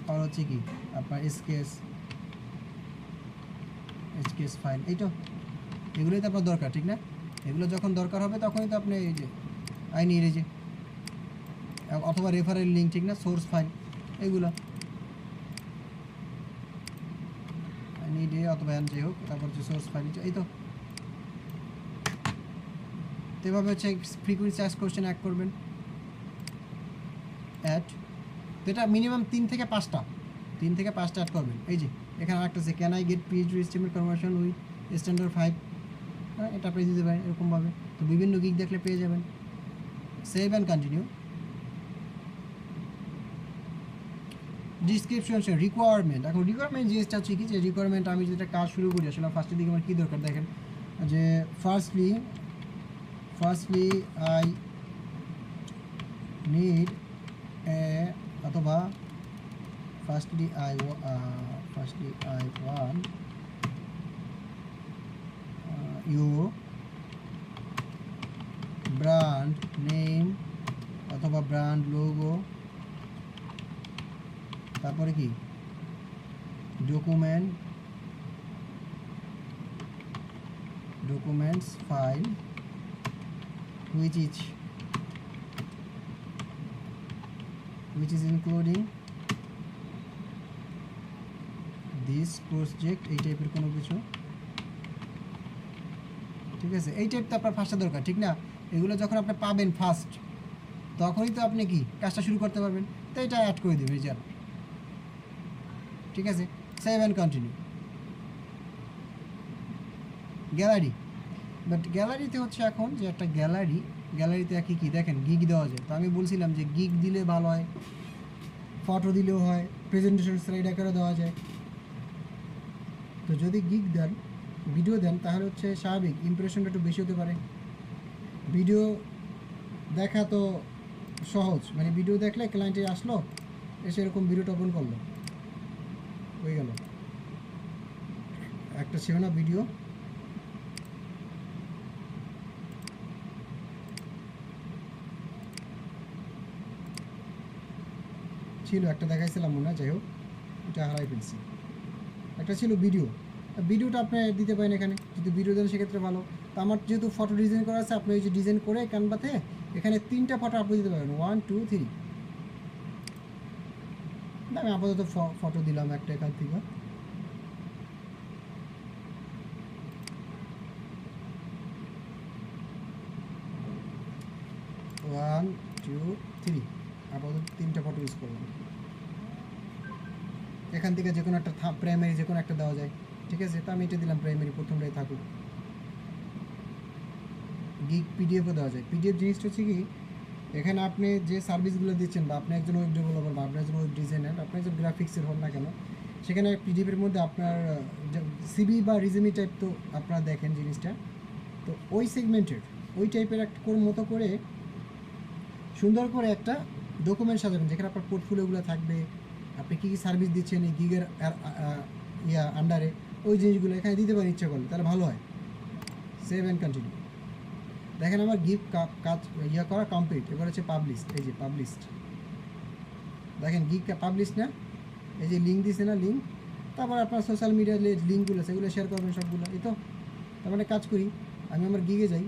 আর হচ্ছে কি আপনার স্কেচ ফাইল, এই তো এগুলোই তো আপনার দরকার, ঠিক না? এগুলো যখন দরকার হবে তখনই তো আপনি এই যে আই নিড, এই যে, অথবা রেফারেল লিঙ্ক, ঠিক না, সোর্স ফাইল, এইগুলো আই নিড অথবা যাই হোক, তারপর হচ্ছে সোর্স ফাইল, এই তো। তো এভাবে হচ্ছে ফ্রিকুয়েন্সি আস্ক কোশ্চেন অ্যাড করবেন, অ্যাড। তো এটা মিনিমাম 3 থেকে 5টা অ্যাড করবেন। এই যে এখানে আরেকটা আছে, can I get PhD estimate conversion with standard 5, হ্যাঁ, এটা আপনি দিতে পারেন এরকমভাবে। তো বিভিন্ন গিগ দেখলে পেয়ে যাবেন। Save and continue. Description, requirement. এখন রিকোয়ারমেন্ট জিনিসটা হচ্ছে কি, যে রিকোয়ারমেন্ট আমি যেটা কাজ শুরু করি আসলে ফার্স্টের দিকে আমার কী দরকার দেখেন, যে ফার্স্টলি আই নিড অথবা firstly I want your brand name অথবা ব্র্যান্ড লোগো, তারপরে কি documents file which is including this project, এই টাইপের কোনো কিছু, ঠিক আছে। এই টাইপটা আপনার ফার্স্টে দরকার, ঠিক না? এগুলো যখন আপনি পাবেন ফার্স্ট, তখনই তো আপনি কি কাজটা শুরু করতে পারবেন। তো এটা অ্যাড করে দেবেন, এই যে, ঠিক আছে। Save and continue. Gallery, but গ্যালারিতে হচ্ছে এখন যে একটা গ্যালারিতে কি দেখেন গিগ দেওয়া যায়। তো আমি বলছিলাম যে গিগ দিলে ভালো হয়, ফটো দিলেও হয়, প্রেজেন্টেশন স্লাইড আকারে দেওয়া যায়। তো যদি গিগ দেন, ভিডিও দেন, তাহলে হচ্ছে স্বাভাবিক ইমপ্রেশনটা একটু বেশি হতে পারে। ভিডিও দেখা তো সহজ, মানে ভিডিও দেখলে ক্লায়েন্টে আসলো, এসে এরকম ভিডিওটা ওপেন করলো, হয়ে গেল একটা, ছিল না ভিডিও, ছিল একটা দেখাইছিলাম মনে হয়, যাই হোক এটা হারাই ফেলছি। একটা ছিল ভিডিওটা আপনি দিতে পারেন এখানে, যদি ভিডিও দেন সেক্ষেত্রে ভালো। তো আমার যেহেতু ফটো ডিজাইন করা আছে, আপনি ওই যে ডিজাইন করে ক্যানভাতে এখানে 3টা ফটো আপনি দিতে পারেন, 1 2 3। আমি আপাতত ফটো দিলাম একটা এখান থেকে, ওয়ান টু থ্রি, আপাতত 3টা ফটো ইউজ করলাম। এখান থেকে যে কোনো একটা প্রাইমারি যে কোনো একটা দেওয়া যায়, ঠিক আছে। তো আমি এটা দিলাম প্রাইমারি, প্রথমটাই থাকুক। গিগ পিডিএফও দেওয়া যায়। পিডিএফ জিনিসটা হচ্ছে কি, এখানে আপনি যে সার্ভিসগুলো দিচ্ছেন, বা আপনি একজন ওয়েব ডেভেলপার, বা আপনি একজন ওয়েব ডিজাইনার, আপনি একজন গ্রাফিক্সের হন না কেন, সেখানে পিডিএফের মধ্যে আপনার সিবি বা রিজিউমি টাইপ তো আপনারা দেখেন জিনিসটা, তো ওই সেগমেন্টের ওই টাইপের একটা মতো করে সুন্দর করে একটা ডকুমেন্ট সাজাবেন যেখানে আপনার পোর্টফোলিওগুলো থাকবে, আপনি কী কী সার্ভিস দিচ্ছেন এই গিগের আন্ডারে, ওই জিনিসগুলো এখানে দিতে পারেন ইচ্ছা করলে, তাহলে ভালো হয়। Save and continue. দেখেন আমার গিগ কাজ করা কমপ্লিট। এবার হচ্ছে পাবলিশড, এই যে পাবলিশড, দেখেন গিগ পাবলিশড না, এই যে লিঙ্ক দিছে না লিঙ্ক, তারপর আপনার সোশ্যাল মিডিয়ার লিঙ্কগুলো সেগুলো শেয়ার করবেন সবগুলো। এই তো তার মানে কাজ করি, আমি আমার গিগে যাই,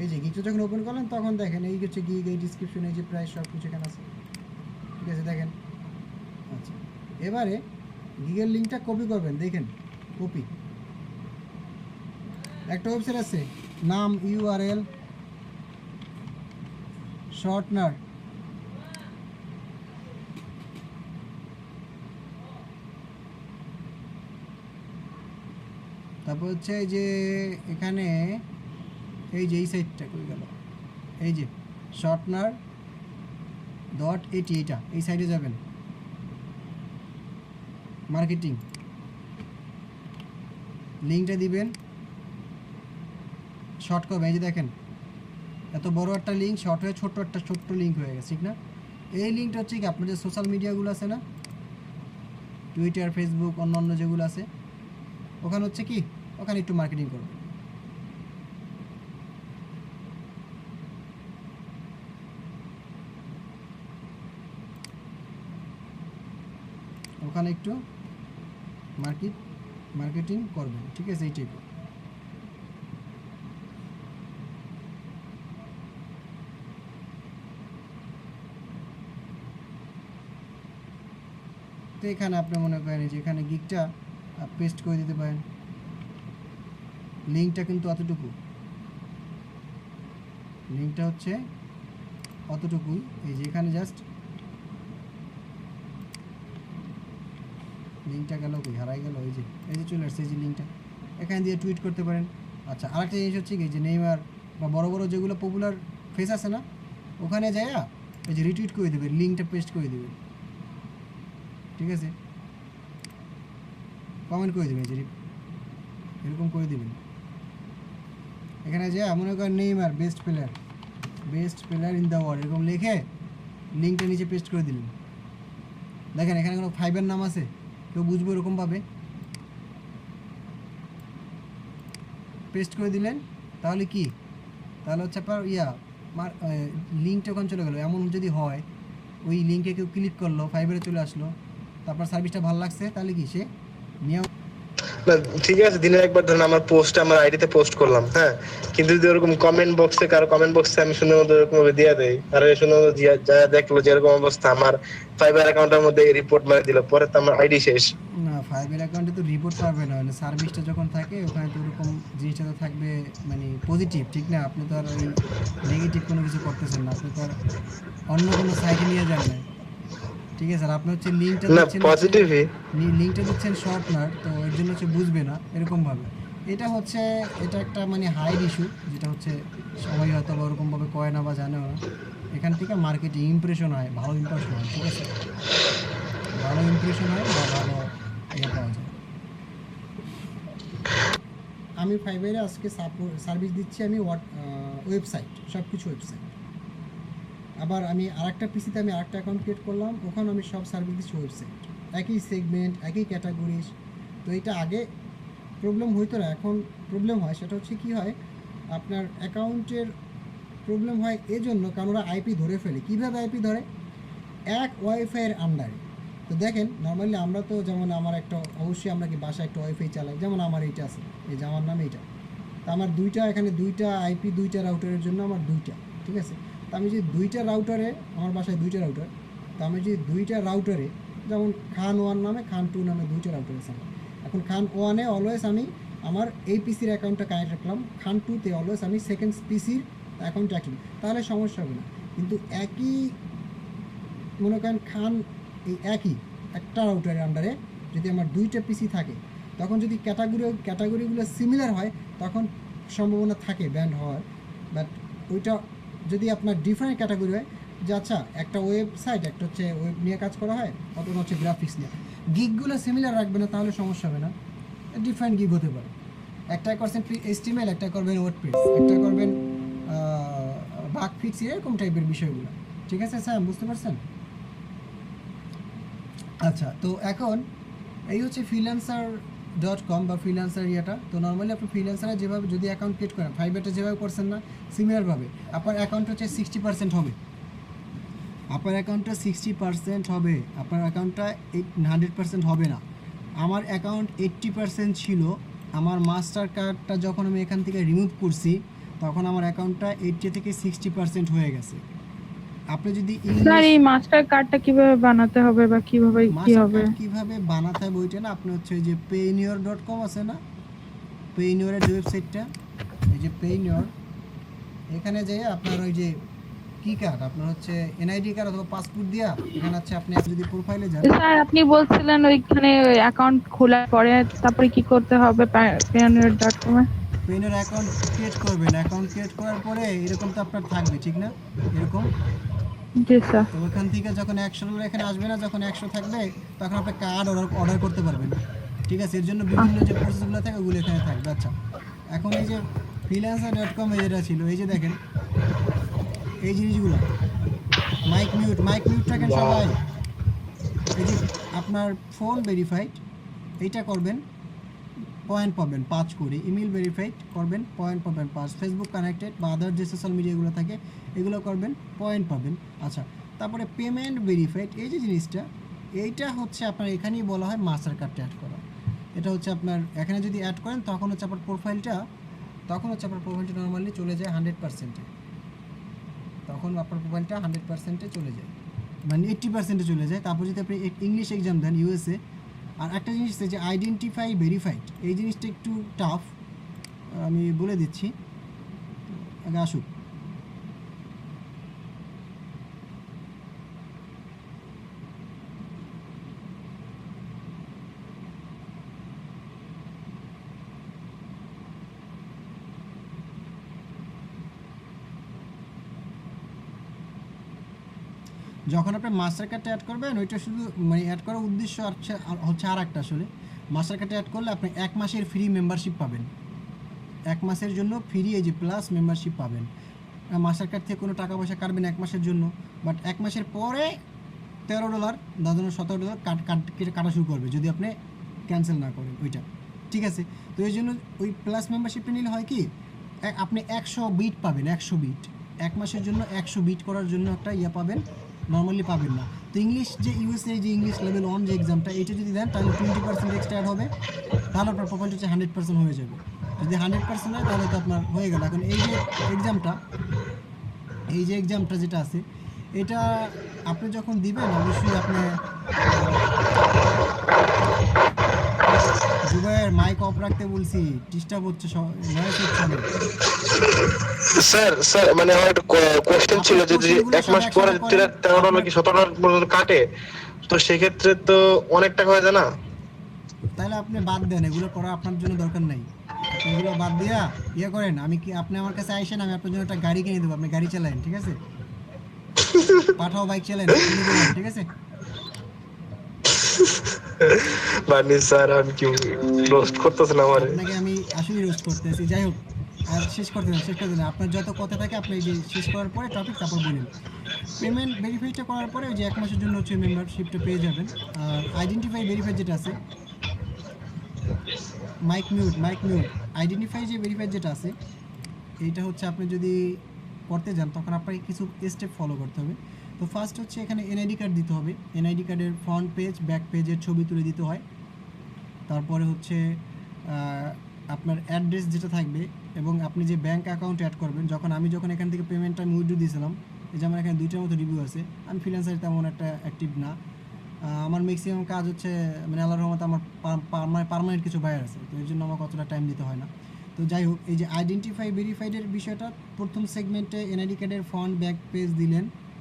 এই যে গিগটা যখন ওপেন করলেন তখন দেখেন এই হচ্ছে গিগ, এই ডিসক্রিপশন, এই যে প্রাইস সব কিছু এখানে আছে, ঠিক আছে দেখেন। আচ্ছা এবারে গিগের লিঙ্কটা কপি করবেন, দেখেন কপি, একটা ওয়েবসাইট আছে নাম ইউআরএল শর্টনার, তারপর হচ্ছে এই যে এখানে এই যে এই সাইটটা কই গেল, এই যে শর্টনার .at, এইটা এই সাইডে যাবেন, মার্কেটিং লিঙ্কটা দিবেন, শর্ট করবেন, এই যে দেখেন এত বড় একটা লিঙ্ক শর্ট হয়ে ছোট্ট লিঙ্ক হয়ে গেছে, ঠিক না? এই লিঙ্কটা হচ্ছে কি আপনাদের সোশ্যাল মিডিয়াগুলো আছে না, টুইটার, ফেসবুক, অন্য যেগুলো আছে, ওখানে হচ্ছে কি ওখানে একটু মার্কেটিং করবেন। ওখানে একটু মার্কেটিং করবেন, ঠিক আছে? এই টাইপের তো এখানে আপনি মনে করেন যে এখানে গিগটা পেস্ট করে দিতে পারেন, লিঙ্কটা কিন্তু অতটুকু, লিঙ্কটা হচ্ছে অতটুকুই, এই যে এখানে জাস্ট লিঙ্কটা গেল কই, হারাই গেল, এই যে চলে আসছে এই যে লিঙ্কটা, এখানে দিয়ে টুইট করতে পারেন। আচ্ছা আরেকটা জিনিস হচ্ছে কি যে নেইমার বা বড় যেগুলো পপুলার ফেস আছে না, ওখানে যাইয়া এই যে রিটুইট করে দেবেন, লিঙ্কটা পেস্ট করে দেবেন, ঠিক আছে? কমেন্ট করে দেবেন, যে এরকম করে দেবেন। এখানে যে মনে করেন Neymar best player in the world এরকম লিখে লিঙ্কটা নিচে পেস্ট করে দিলেন। দেখেন এখানে কোনো ফাইবার নাম আছে, কেউ বুঝবো এরকমভাবে পেস্ট করে দিলেন, তাহলে কি, তাহলে হচ্ছে আপনার লিঙ্কটা ওখানে চলে গেলো। এমন যদি হয় ওই লিঙ্কে কেউ ক্লিক করলো, ফাইবারে চলে আসলো, তারপর সার্ভিসটা ভালো লাগছে, তাহলে কি সে নিয়ে না ঠিক আছে, দিনে একবার ধরেন আমার পোস্ট আমার আইডিতে পোস্ট করলাম, হ্যাঁ, কিন্তু যদি ওরকম কমেন্ট বক্সে কারো কমেন্ট বক্সে আমি সুন্দর মতো এরকম ভাবে দিয়ে দেই, আর সুন্দর মতো যা দেখলো যে এরকম অবস্থা, আমার ফাইবার অ্যাকাউন্টের মধ্যে রিপোর্ট মারি দিল, পরে তো আমার আইডি শেষ। না, ফাইবার অ্যাকাউন্টে তো রিপোর্ট পাবে না, মানে সার্ভিসটা যখন থাকে ওখানে তো ওরকম জিনিসটা তো থাকবে, মানে পজিটিভ, ঠিক না? আপনি তো আর ওই নেগেটিভ কোনো কিছু করতেছেন না, আপনি তো আর অন্য কোনো সাইটে নিয়ে যান না, ঠিক আছে? আর আপনি হচ্ছে লিঙ্কটা দিচ্ছেন, পজিটিভই লিঙ্কটা দিচ্ছেন শর্টনার, তো এর জন্য হচ্ছে বুঝবে না এরকমভাবে। এটা একটা মানে হাইড ইস্যু, যেটা হচ্ছে সবাই হয়তো বা ওরকমভাবে কয় না বা জানেও না। এখান থেকে মার্কেটিং ইমপ্রেশন হয়, ভালো ইমপ্রেশন হয়, ঠিক আছে? ভালো ইমপ্রেশন হয় বা ভালো পাওয়া যায়। আমি ফাইবারে আজকে সার্ভিস দিচ্ছি, আমি ওয়েবসাইট, সব কিছু ওয়েবসাইট। আবার আমি আরেকটা পিসিতে আমি আরেকটা অ্যাকাউন্ট ক্রিয়েট করলাম, ওখানে আমি সব সার্ভিস দিচ্ছি ওয়েবসাইট, একই সেগমেন্ট, একই ক্যাটাগরিজ। তো এটা আগে প্রবলেম হইতো না, এখন প্রবলেম হয়। সেটা হচ্ছে কি হয়, আপনার অ্যাকাউন্টের প্রবলেম হয় এজন্য কারণ ওরা আইপি ধরে ফেলে। কীভাবে আইপি ধরে? এক ওয়াইফাইয়ের আন্ডারে। তো দেখেন নর্মালি আমরা তো যেমন আমার একটা অবশ্যই আমরা কি বাসায় একটা ওয়াইফাই চালাই, যেমন আমার এইটা আছে, এই যে আমার নামে এইটা, তো আমার এখানে দুইটা আইপি, দুইটা রাউটারের জন্য আমার দুইটা, ঠিক আছে? তো আমি যদি দুইটা রাউটারে, আমার বাসায় দুইটা রাউটার, তো আমি যদি দুইটা রাউটারে, যেমন খান 1 নামে, খান 2 নামে দুইটা রাউটার আছে আমার। এখন খান 1-এ অলওয়েজ আমি আমার এই পিসির অ্যাকাউন্টটা কানেক্ট রাখলাম, খান 2-তে অলওয়েজ আমি সেকেন্ড পিসির অ্যাকাউন্ট রাখি, তাহলে সমস্যা হবে না। কিন্তু একই মনে করেন খান এই একই একটা রাউটারের আন্ডারে যদি আমার দুইটা পিসি থাকে, তখন যদি ক্যাটাগরিগুলো সিমিলার হয় তখন সম্ভাবনা থাকে ব্যান্ড হওয়ার। বাট ওইটা যদি আপনার ডিফারেন্ট ক্যাটাগরি হয়, যে আচ্ছা একটা ওয়েবসাইট, একটা হচ্ছে ওয়েব নিয়ে কাজ করা হয়, অথবা হচ্ছে গ্রাফিক্স নিয়ে, গিগগুলো সিমিলার রাখবেন না, তাহলে সমস্যা হবে না। ডিফারেন্ট গিগ হতে পারে, একটা করছেন HTML, একটা করবেন ওয়ার্ডপ্রেস, একটা করবেন বাগ ফিক্স, এরকম টাইপের বিষয়গুলো। ঠিক আছে স্যার, বুঝতে পারছেন? আচ্ছা, তো এখন এই হচ্ছে freelancer.com বা ফ্রিল্যান্সার ইয়েটা। তো নর্মালি আপনি ফ্রিল্যান্সারে যেভাবে যদি অ্যাকাউন্ট ক্রিয়েট করেন, ফাইবারটা যেভাবে করছেন না, সিমিলারভাবে আপনার অ্যাকাউন্ট হচ্ছে 60% হবে। আপনার অ্যাকাউন্টটা 60% হবে, আপনার অ্যাকাউন্টটা 100% হবে না। আমার অ্যাকাউন্ট 80% ছিল। আমার মাস্টার কার্ডটা যখন আমি এখান থেকে রিমুভ করছি, তখন আমার অ্যাকাউন্টটা 80 থেকে 60% হয়ে গেছে। আপনি যদি স্যার এই মাস্টার কার্ডটা কিভাবে বানাতে হবে বা কিভাবে কি মাস্টার হবে? কার্ড কিভাবে বানাতে হবে ওইটা না, আপনি হচ্ছে ওই যে payoneer.com আছে না, পেইনিয়রের যে ওয়েবসাইটটা, এই যে পেইনিয়র, এখানে যেয়ে আপনার ওই যে কি কার্ড, আপনার হচ্ছে এনআইডি কার্ড অথবা পাসপোর্ট দিয়া, এখানে আছে আপনি যদি প্রোফাইলে যান। স্যার আপনি বলছিলেন ওইখানে অ্যাকাউন্ট খোলার পরে তারপরে কি করতে হবে payoneer.com এ? পেইনিয়র অ্যাকাউন্ট ক্রিয়েট করবেন, অ্যাকাউন্ট ক্রিয়েট করার পরে এরকম তো আপনার থাকবে, ঠিক না? এরকম। জি স্যার। তো ওখান থেকে যখন 100 এখানে আসবে না, যখন 100 থাকবে তখন আপনি কার্ড অর্ডার করতে পারবেন। ঠিক আছে, এর জন্য বিভিন্ন যে প্রসেসগুলো থাকে ওগুলো এখানে থাকবে। আচ্ছা, এখন এই যে freelancer.com এ যেটা ছিল, এই যে দেখেন এই জিনিসগুলো, মাইক মিউট রাখেন সবাই। এই যে আপনার ফোন ভেরিফাইড, এইটা করবেন, পয়েন্ট পাবেন 5 করে। ইমেল ভেরিফাইড করবেন, পয়েন্ট পাবেন 5। ফেসবুক কানেক্টেড বা আদার যে সোশ্যাল মিডিয়াগুলো থাকে এগুলো করবেন, পয়েন্ট পাবেন। আচ্ছা, তারপরে পেমেন্ট ভেরিফাইড, এই যে জিনিসটা, এইটা হচ্ছে আপনার এখানেই বলা হয় মাস্টার কার্ডটা অ্যাড করা। এটা হচ্ছে আপনার এখানে যদি অ্যাড করেন তখন হচ্ছে আপনার প্রোফাইলটা নর্মালি চলে যায় 100%-এ। তখন আপনার প্রোফাইলটা 100%-এ চলে যায়, মানে 80%-এ চলে যায়। তারপর যদি আপনি ইংলিশ এক্সাম দেন USA, আর একটা জিনিস আছে যে আইডেন্টিফাই ভেরিফাইড, এই জিনিসটা একটু টাফ, আমি বলে দিচ্ছি, আগে আসুক। যখন আপনি মাস্টার কার্ডটা অ্যাড করবেন, ওইটা শুধু মানে অ্যাড করার উদ্দেশ্য হচ্ছে আর একটা, আসলে মাস্টার কার্ডটা অ্যাড করলে আপনি 1 মাসের ফ্রি মেম্বারশিপ পাবেন। 1 মাসের জন্য ফ্রি এই যে প্লাস মেম্বারশিপ পাবেন। মাস্টার কার্ড থেকে কোনো টাকা পয়সা কাটবেন 1 মাসের জন্য, বাট 1 মাসের পরে $13 $17 কাটা শুরু করবে যদি আপনি ক্যান্সেল না করেন ওইটা। ঠিক আছে, তো এই জন্য ওই প্লাস মেম্বারশিপটা নিলে হয় কি, আপনি 100 বিট পাবেন, 100 বিট 1 মাসের জন্য, 100 বিট করার জন্য একটা ইয়ে পাবেন, নর্মালি পাবেন না। তো ইংলিশ যে USA যে ইংলিশ লেভেল 1 যে এক্সামটা, এটা যদি দেন তাহলে 20% এক্সট্রা অ্যাড হবে, তাহলে আপনার প্রোফাইলটা হচ্ছে 100% হয়ে যাবে। যদি 100% হয় তাহলে তো আপনার হয়ে গেল। এখন এই যে এক্সামটা যেটা আছে, এটা আপনি যখন দিবেন অবশ্যই আপনি দুবাইয়ের মাইক অফ রাখতে বলছি, ডিস্টার্ব হচ্ছে, নয়েজ হচ্ছে অনেক। স্যার মানে আমার একটা কোশ্চেন ছিল যে যদি 1 মাস পরে $13 কি $17 পর্যন্ত কাটে, তো সেক্ষেত্রে তো অনেক টাকা হয়ে যায় না? তাহলে আপনি বাদ দেন, এগুলো করা আপনার জন্য দরকার নাই। আপনি এগুলো বাদ দিয়া ইয়ে করেন, আপনি আমার কাছে আইসেন, আমি আপনার জন্য একটা গাড়ি কিনে দেবো, আপনি গাড়ি চালান, ঠিক আছে? পাঠাও বাইক চালান, কিনে দেবেন, ঠিক আছে? মানে স্যার আমি কি রোস্ট করতেছেন আমারে? আপনাকে আমি আসলেই রোস্ট করতেছি। যাই হোক, আর শেষ করতে দেন। আপনার যত কথা থাকে আপনি এই যে শেষ করার পরে টপিক তারপর বলেন। পেমেন্ট ভেরিফাইটা করার পরে ওই যে 1 মাসের জন্য হচ্ছে মেম্বারশিপটা পেয়ে যাবেন। আর আইডেন্টিফাই ভেরিফাই যেটা আছে, মাইক মিউট আইডেন্টিফাই যে ভেরিফাই যেটা আছে, এইটা হচ্ছে আপনি যদি করতে যান তখন আপনাকে কিছু স্টেপ ফলো করতে হবে। তো ফার্স্ট হচ্ছে এখানে এনআইডি কার্ড দিতে হবে। এনআইডি কার্ডের ফ্রন্ট পেজ ব্যাক পেজের ছবি তুলে দিতে হয়। তারপরে হচ্ছে আপনার অ্যাড্রেস যেটা থাকবে, এবং আপনি যে ব্যাঙ্ক অ্যাকাউন্ট অ্যাড করবেন। আমি যখন এখান থেকে পেমেন্টটা আমি উইথড্র দিয়েছিলাম, এই যে আমার এখানে 2টার মতো রিভিউ আছে। আমি ফ্রিল্যান্সারে তেমন একটা অ্যাক্টিভ না, আমার ম্যাক্সিমাম কাজ হচ্ছে মানে আল্লাহর রহমতে আমার পার্মানেন্ট কিছু বায়ার আছে, তো এর জন্য আমার কতটা টাইম দিতে হয় না। তো যাই হোক, এই যে আইডেন্টিফাই ভেরিফাইডের বিষয়টা, প্রথম সেগমেন্টে এনআইডি কার্ডের ফ্রন্ট ব্যাক পেজ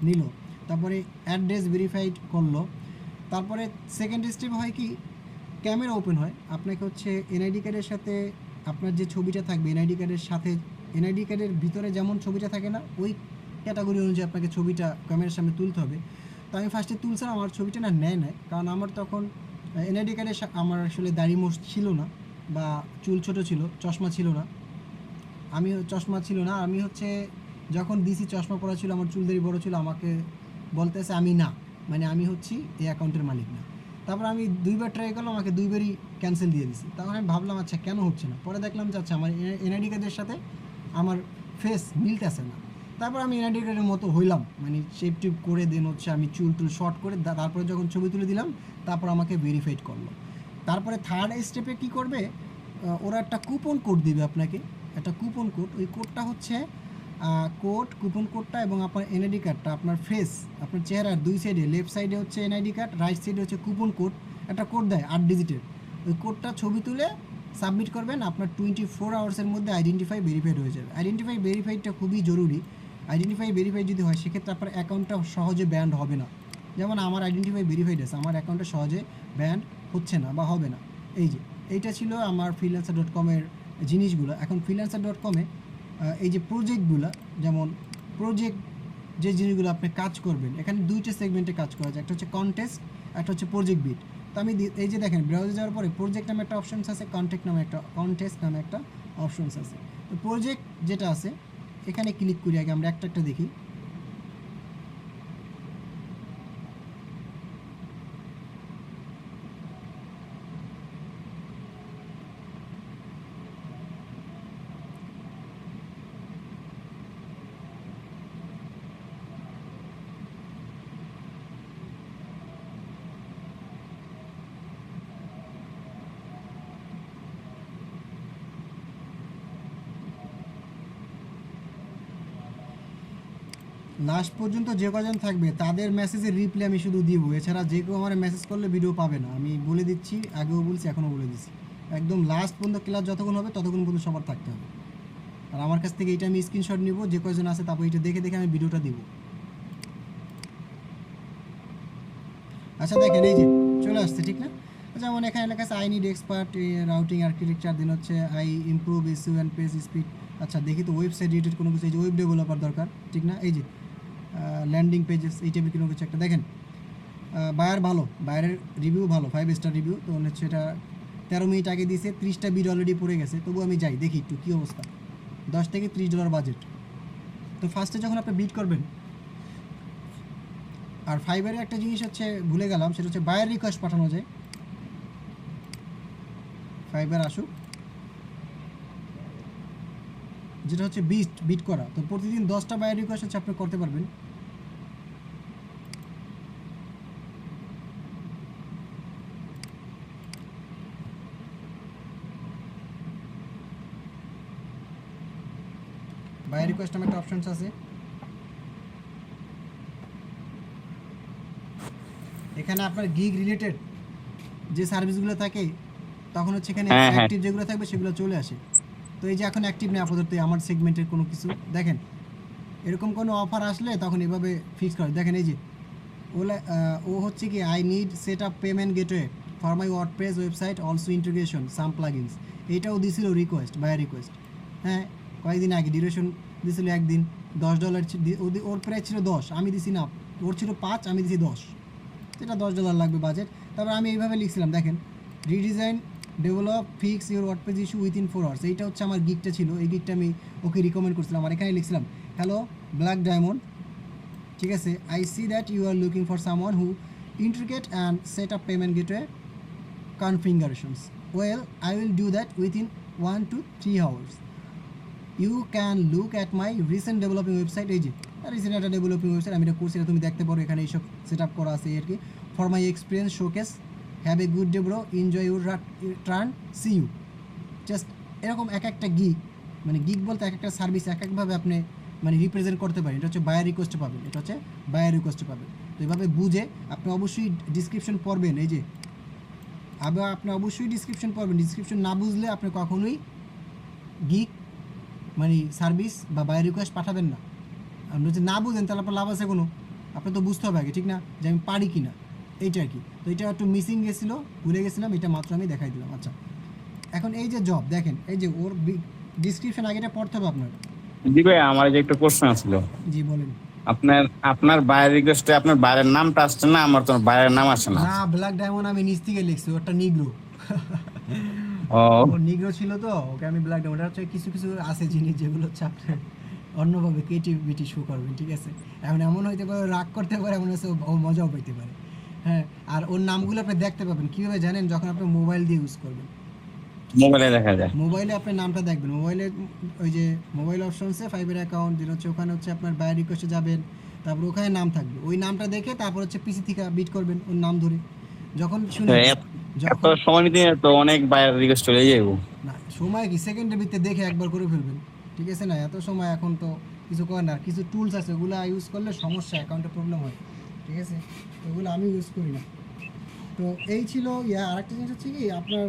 নিল, তারপরে অ্যাড্রেস ভেরিফাইড করলো। তারপরে সেকেন্ড স্টেপ হয় কি, ক্যামেরা ওপেন হয়। আপনাকে হচ্ছে এনআইডি কার্ডের সাথে আপনার যে ছবিটা থাকবে, এনআইডি কার্ডের সাথে এনআইডি কার্ডের ভিতরে যেমন ছবিটা থাকে না, ওই ক্যাটাগরি অনুযায়ী আপনাকে ছবিটা ক্যামেরার সামনে তুলতে হবে। তো আমি ফার্স্টে তুলছিলাম, আমার ছবিটা নেয়, কারণ আমার তখন এনআইডি কার্ডে আমার আসলে দাড়ি মোষ ছিল না, বা চুল ছোট ছিল, চশমা ছিল না। চশমা ছিল না, আমি হচ্ছে যখন দিছি চশমা পরা ছিল, আমার চুল দাড়ি বড় ছিল, আমাকে বলতেছে আমি না, মানে আমি হচ্ছি এই অ্যাকাউন্টের মালিক না। তারপর আমি 2বার ট্রাই করলাম, আমাকে 2বারই ক্যান্সেল দিয়ে দিছি। তখন আমি ভাবলাম আচ্ছা কেন হচ্ছে না, পরে দেখলাম যে আচ্ছা আমার এনআইডি কার্ডের সাথে আমার ফেস মিলতেছে না। তারপর আমি এনআইডি কার্ডের মতো হইলাম, মানে শেপ টিপ করে দেন হচ্ছে আমি চুল টুল শর্ট করে তারপরে যখন ছবি তুলে দিলাম, তারপর আমাকে ভেরিফাইড করলো। তারপরে থার্ড স্টেপে কি করবে, ওরা একটা কুপন কোড দিবে আপনাকে, একটা কুপন কোড। ওই কোডটা হচ্ছে কুপন কোডটা এবং আপনার এনআইডি কার্ডটা, আপনার ফেস, আপনার চেহারার 2 সাইডে, লেফট সাইডে হচ্ছে এনআইডি কার্ড, রাইট সাইডে হচ্ছে কুপন কোড, একটা কোড দেয় 8 ডিজিটের। ওই কোডটা ছবি তুলে সাবমিট করবেন, আপনার 24 আওয়ার্সের মধ্যে আইডেন্টিফাই ভেরিফাইড হয়ে যাবে। আইডেন্টিফাই ভেরিফাইডটা খুবই জরুরি। আইডেন্টিফাই ভেরিফাইড যদি হয় সেক্ষেত্রে আপনার অ্যাকাউন্টটা সহজে ব্যান্ড হবে না। যেমন আমার আইডেন্টিফাই ভেরিফাইড আছে, আমার অ্যাকাউন্টটা সহজে ব্যান্ড হচ্ছে না বা হবে না। এইটা ছিল আমার freelancer.com-এর জিনিসগুলো। এখন freelancer.com-এ এই যে প্রজেক্টগুলো, যেমন প্রজেক্ট যে জিনিসগুলো আপনি কাজ করবেন, এখানে 2টা সেগমেন্টে কাজ করা যায়, একটা হচ্ছে কন্টেস্ট, একটা হচ্ছে প্রজেক্ট বিট। তো আমি এই যে দেখেন ব্রাউজারে যাওয়ার পরে প্রজেক্ট নামে একটা অপশনস আছে, কন্টেস্ট নামে একটা অপশনস আছে। তো প্রজেক্ট যেটা আছে এখানে ক্লিক করি, আগে আমরা একটা দেখি। লাস্ট পর্যন্ত যে কজন থাকবে তাদের মেসেজের রিপ্লাই আমি শুধু দিব, এছাড়া যে কেউ আমার মেসেজ করলে ভিডিও পাবে না। আমি বলে দিচ্ছি, আগেও বলছি, এখনও বলে দিচ্ছি, একদম লাস্ট পর্যন্ত ক্লাস যতক্ষণ হবে ততক্ষণ পর্যন্ত সবার থাকতে হবে। আর আমার কাছ থেকে এইটা আমি স্ক্রিনশট নিব, যে কয়জন আছে তারপর এটা দেখে দেখে আমি ভিডিওটা দিব। আচ্ছা দেখেন এই যে চলে আসছে, ঠিক না? যেমন এখানে লেখা আছে I need expert routing architecture, then হচ্ছে I improve SEO and page speed. আচ্ছা দেখি তো ওয়েবসাইট রিলেটেড কোনো কিছু, এই যে ওয়েব ডেভেলপার দরকার, ঠিক না? এই যে ল্যান্ডিং পেজেস, এই টাইপের কোনো কিছু একটা দেখেন। বায়ার ভালো, বায়ারের রিভিউ ভালো, 5 স্টার রিভিউ। তো হচ্ছে এটা 13 মিনিট আগে দিয়েছে, 30টা বিড অলরেডি পড়ে গেছে। তবু আমি যাই দেখি একটু কী অবস্থা। $10 থেকে $30 বাজেট। তো ফার্স্টে যখন আপনি বিড করবেন, আর ফাইবারের একটা জিনিস হচ্ছে ভুলে গেলাম, সেটা হচ্ছে বায়ার রিকোয়েস্ট পাঠানো যায়। ফাইবার আসুক, যেটা হচ্ছে বিট করা। তো প্রতিদিন 10টা বায়ার রিকোয়েস্ট হচ্ছে আপনি করতে পারবেন। বায়ার রিকোয়েস্ট নামে একটা অপশনস আছে, এখানে আপনার গিগ রিলেটেড যে সার্ভিসগুলো থাকে তখন হচ্ছে এখানে অ্যাক্টিভ যেগুলো থাকবে সেগুলো চলে আসে। তো এই যে এখন অ্যাক্টিভ নেই আপাতত আমার সেগমেন্টের কোনো কিছু। দেখেন এরকম কোনো অফার আসলে তখন এভাবে ফিক্স করে। দেখেন এই যে ও হচ্ছে কি I need set up payment gateway for my WordPress website also integration some plugins. এইটাও দিছিল রিকোয়েস্ট, বায়ার রিকোয়েস্ট। হ্যাঁ কয়েকদিন আগে ডিউরেশন দিছিল একদিন, $10 ওর প্রাইস ছিল 10, আমি দিছি না, ওর ছিল 5, আমি দিছি 10, যেটা $10 লাগবে বাজেট। তারপর আমি এইভাবে লিখছিলাম, দেখেন redesign develop fix your WordPress issue within 4 hours. এইটা হচ্ছে আমার গিকটা ছিল, এই গিকটা আমি ওকে রিকমেন্ড করছিলাম। আর এখানে লিখছিলাম হ্যালো ব্ল্যাক ডায়মন্ড, ঠিক আছে, I see that you are looking for someone who intricate and set up payment gateway configurations. Well I will do that within 1 to 3 hours. You can look at my recent developing website. এই যে recent একটা developing website, আমি এটা করছি, এটা তুমি দেখতে পারো, এখানে এইসব সেট আপ করা আছে আর কি। For my experience showcase, have a good day bro, enjoy your turn, see you. Just এরকম এক একটা গিগ, মানে গিগ বলতে এক একটা সার্ভিস এক একভাবে আপনি মানে রিপ্রেজেন্ট করতে পারেন। এটা হচ্ছে বায়ার রিকোয়েস্টে পাবেন, এটা হচ্ছে বায়ার রিকোয়েস্টে পাবেন। তো এভাবে বুঝে আপনি অবশ্যই ডিসক্রিপশন পড়বেন। এই যে আবার আপনি অবশ্যই ডিসক্রিপশন পড়বেন, ডিসক্রিপশন না বুঝলে আপনি কখনোই গিগ মানে সার্ভিস বা বায়ার রিকোয়েস্ট পাঠাবেন না। আপনি যদি না বুঝেন তাহলে আপনার লাভ আছে কোনো, আপনার তো বুঝতে হবে আগে, ঠিক না, যে আমি পারি কি না, এইটা আর কি। তো এটা একটু মিসিং গেছিলো, ভুলে গেছিলাম, এটা মাত্র আমি দেখাই দিলাম। আচ্ছা এখন এই যে জব দেখেন, এই যে ওর ডিসক্রিপশন আগেটা পড়তে হবে আপনার। জি ভাই আমার যে একটা প্রশ্ন ছিল, জি বলেন। আপনার আপনার বাইরের রিকোয়েস্টে আপনার বাইরের নামটা আসছে না, আমার তো বাইরের নাম আসে না। না ব্ল্যাক ডায়মন্ড আমি নিচ থেকে লিখছি, ওটা নিগ্রো। ও ও নিগ্রো ছিল তো, ওকে আমি ব্ল্যাক ডায়মন্ড। হচ্ছে কিছু কিছু আছে জিনিস যেগুলো হচ্ছে আপনার অন্যভাবে ক্রিয়েটিভিটি শো করবেন, ঠিক আছে? এমন এমন হইতে পারে রাগ করতে পারে, এমন হচ্ছে ও মজাও পেতে পারে। হ্যাঁ, আর ওর নামগুলো আপনি দেখতে পাবেন কীভাবে জানেন? যখন আপনি মোবাইল দিয়ে ইউজ করবেন, মোবাইলে দেখা যায়। মোবাইলে আপনি নামটা দেখবেন, মোবাইলে ওই যে মোবাইল অপশনসে ফাইবার অ্যাকাউন্ট যেটা হচ্ছে, ওখানে হচ্ছে আপনার বাই রিকোয়েস্টে যাবেন, তারপর ওখানে নাম থাকবে, ওই নামটা দেখে তারপর হচ্ছে পিসি থেকে বিট করবেন ওর নাম ধরে। যখন শুনে এত সময় নিতে তো অনেক বাইরের রিকোয়েস্ট চলে যাবো। না, সময় কি সেকেন্ডের ভিতরে দেখে একবার করে ফেলবেন, ঠিক আছে? না এত সময় এখন তো কিছু করার না। কিছু টুলস আছে ওগুলো ইউজ করলে সমস্যা, অ্যাকাউন্টে প্রবলেম হয়, ঠিক আছে? ওগুলো আমি ইউজ করি না। তো এই ছিল আরেকটা জিনিস হচ্ছে কি, আপনার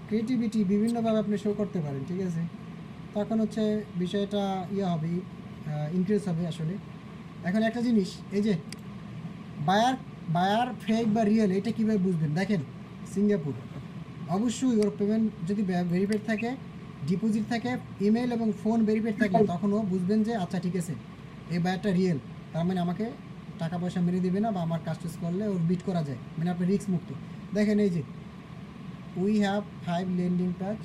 ক্রিয়েটিভিটি বিভিন্নভাবে আপনি শো করতে পারেন, ঠিক আছে? তখন হচ্ছে বিষয়টা হবে, ইনক্রিজ হবে আসলে। এখন একটা জিনিস, এই যে বায়ার ফেক বা রিয়েল, এটা কীভাবে বুঝবেন? দেখেন, সিঙ্গাপুর অবশ্যই ওর পেমেন্ট যদি ভেরিফাইড থাকে, ডিপোজিট থাকে, ইমেল এবং ফোন ভেরিফাইড থাকে, তখনও বুঝবেন যে আচ্ছা ঠিক আছে এই বায়ারটা রিয়েল, তার মানে আমাকে টাকা পয়সা মেরে দেবে না, বা আমার কাজ টাজ করলে ওর বিট করা যায়, মানে আপনি রিস্ক মুক্ত। দেখেন এই যে we have 5 lending touch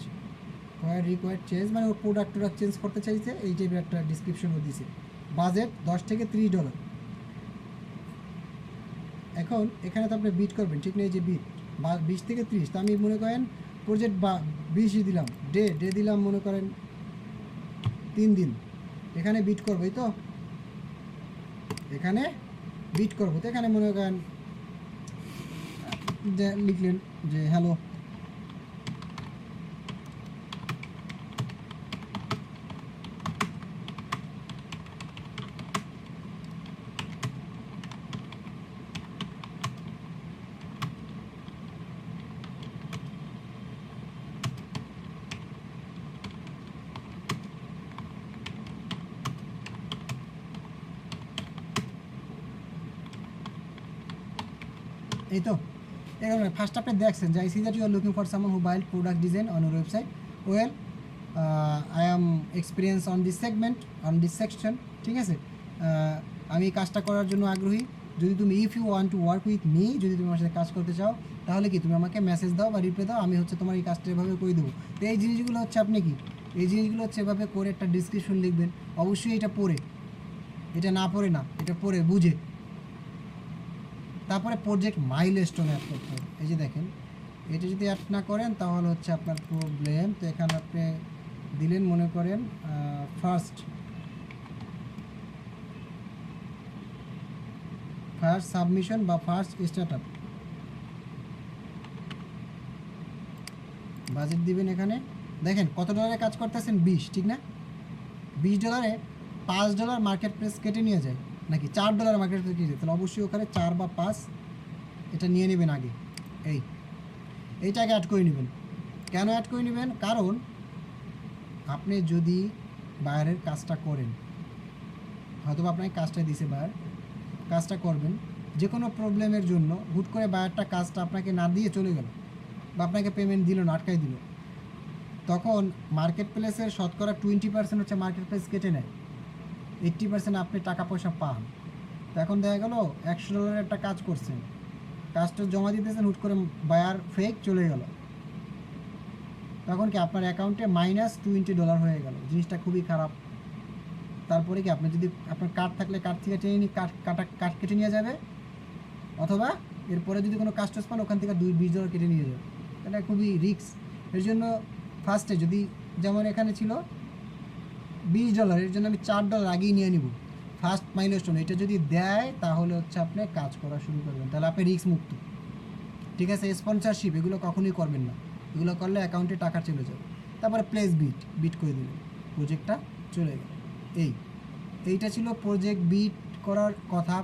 where required change, মানে ওর প্রোডাক্ট চেঞ্জ করতে চাইছে, এই টাইপের একটা ডিসক্রিপশনও দিছে। বাজেট $10 থেকে $30। এখন এখানে তো আপনি বিট করবেন, ঠিক নেই? যে বিট 20 থেকে 30, তো আমি মনে করেন প্রজেক্ট বা 20ই দিলাম, ডে দিলাম মনে করেন 3 দিন, এখানে বিট করবো, এই তো এখানে বিট করবো। তো এখানে মনে করেন যে লিখলেন যে হ্যালো, এই তো এখানে ফার্স্ট আপনি দেখছেন যে I see that you are looking for someone who build product design on your website, well I am experience on this segment, on this section, ঠিক আছে? আমি এই কাজটা করার জন্য আগ্রহী। যদি তুমি if you want to work with me, যদি তুমি আমার সাথে কাজ করতে চাও, তাহলে কি তুমি আমাকে মেসেজ দাও বা রিপ্লাই দাও, আমি হচ্ছে তোমার এই কাজটা এভাবে করে দেবো। তো এই জিনিসগুলো হচ্ছে আপনি কি, এই জিনিসগুলো হচ্ছে এভাবে করে একটা ডিসক্রিপশন লিখবেন। অবশ্যই এটা পড়ে, এটা না পড়ে না, এটা পড়ে বুঝে তারপরে প্রজেক্ট মাইলস্টোন অ্যাড করতে হবে। এই যে দেখেন, এটা যদি অ্যাড না করেন তাহলে হচ্ছে আপনার প্রবলেম। তো এখানে আপনি দিলেন মনে করেন ফার্স্ট সাবমিশন বা ফার্স্ট স্টার্টআপ, বাজেট দিবেন। এখানে দেখেন কত ডলারে কাজ করতেছেন, 20, ঠিক না? $20 $5 মার্কেট প্লেস কেটে নিয়ে যায়, নাকি $4 মার্কেট প্লেস কেটে যায়, তাহলে অবশ্যই ওখানে 4 বা 5 এটা নিয়ে নেবেন আগে। এইটাকে অ্যাড করে নেবেন। কেন অ্যাড করে নেবেন? কারণ আপনি যদি বাইরের কাজটা করেন, হয়তো আপনাকে কাজটা দিছে বায়ার, কাজটা করবেন, যে কোনো প্রবলেমের জন্য হুট করে বায়ারটা কাজটা আপনাকে না দিয়ে চলে গেল, বা আপনাকে পেমেন্ট দিল না, আটকাই দিল, তখন মার্কেট প্লেসের শতকরা 20% হচ্ছে মার্কেট প্লেস কেটে নেয়, 80% আপনি টাকা পয়সা পান। তো এখন দেখা গেল $100 একটা কাজ করছেন, কাজটা জমা দিতেছেন, হুট করে বায়ার ফেক চলে গেল, তখন কি আপনার অ্যাকাউন্টে -$20 হয়ে গেল, জিনিসটা খুবই খারাপ। তারপরে কি আপনি যদি আপনার কার্ড থাকলে কার্ড থেকে টেনে নিয়ে কার্ড কেটে নিয়ে যাবে, অথবা এরপরে যদি কোনো কাজ টাজ পান ওখান থেকে $20 কেটে নিয়ে যাবে, এটা খুবই রিস্ক। এর জন্য ফার্স্টে যদি যেমন এখানে ছিল $20, এর জন্য আমি $4 আগেই নিয়ে নিব ফার্স্ট মাইলস্টোন। এটা যদি দেয় তাহলে হচ্ছে আপনি কাজ করা শুরু করবেন, তাহলে আপনি রিস্ক মুক্ত, ঠিক আছে? স্পন্সরশিপ এগুলো কখনোই করবেন না, এগুলো করলে অ্যাকাউন্টে টাকা চলে যাবে। তারপরে প্লেস বিট করে দিলেন, প্রজেক্টটা চলে গেল। এইটা ছিল প্রজেক্ট বিট করার কথা।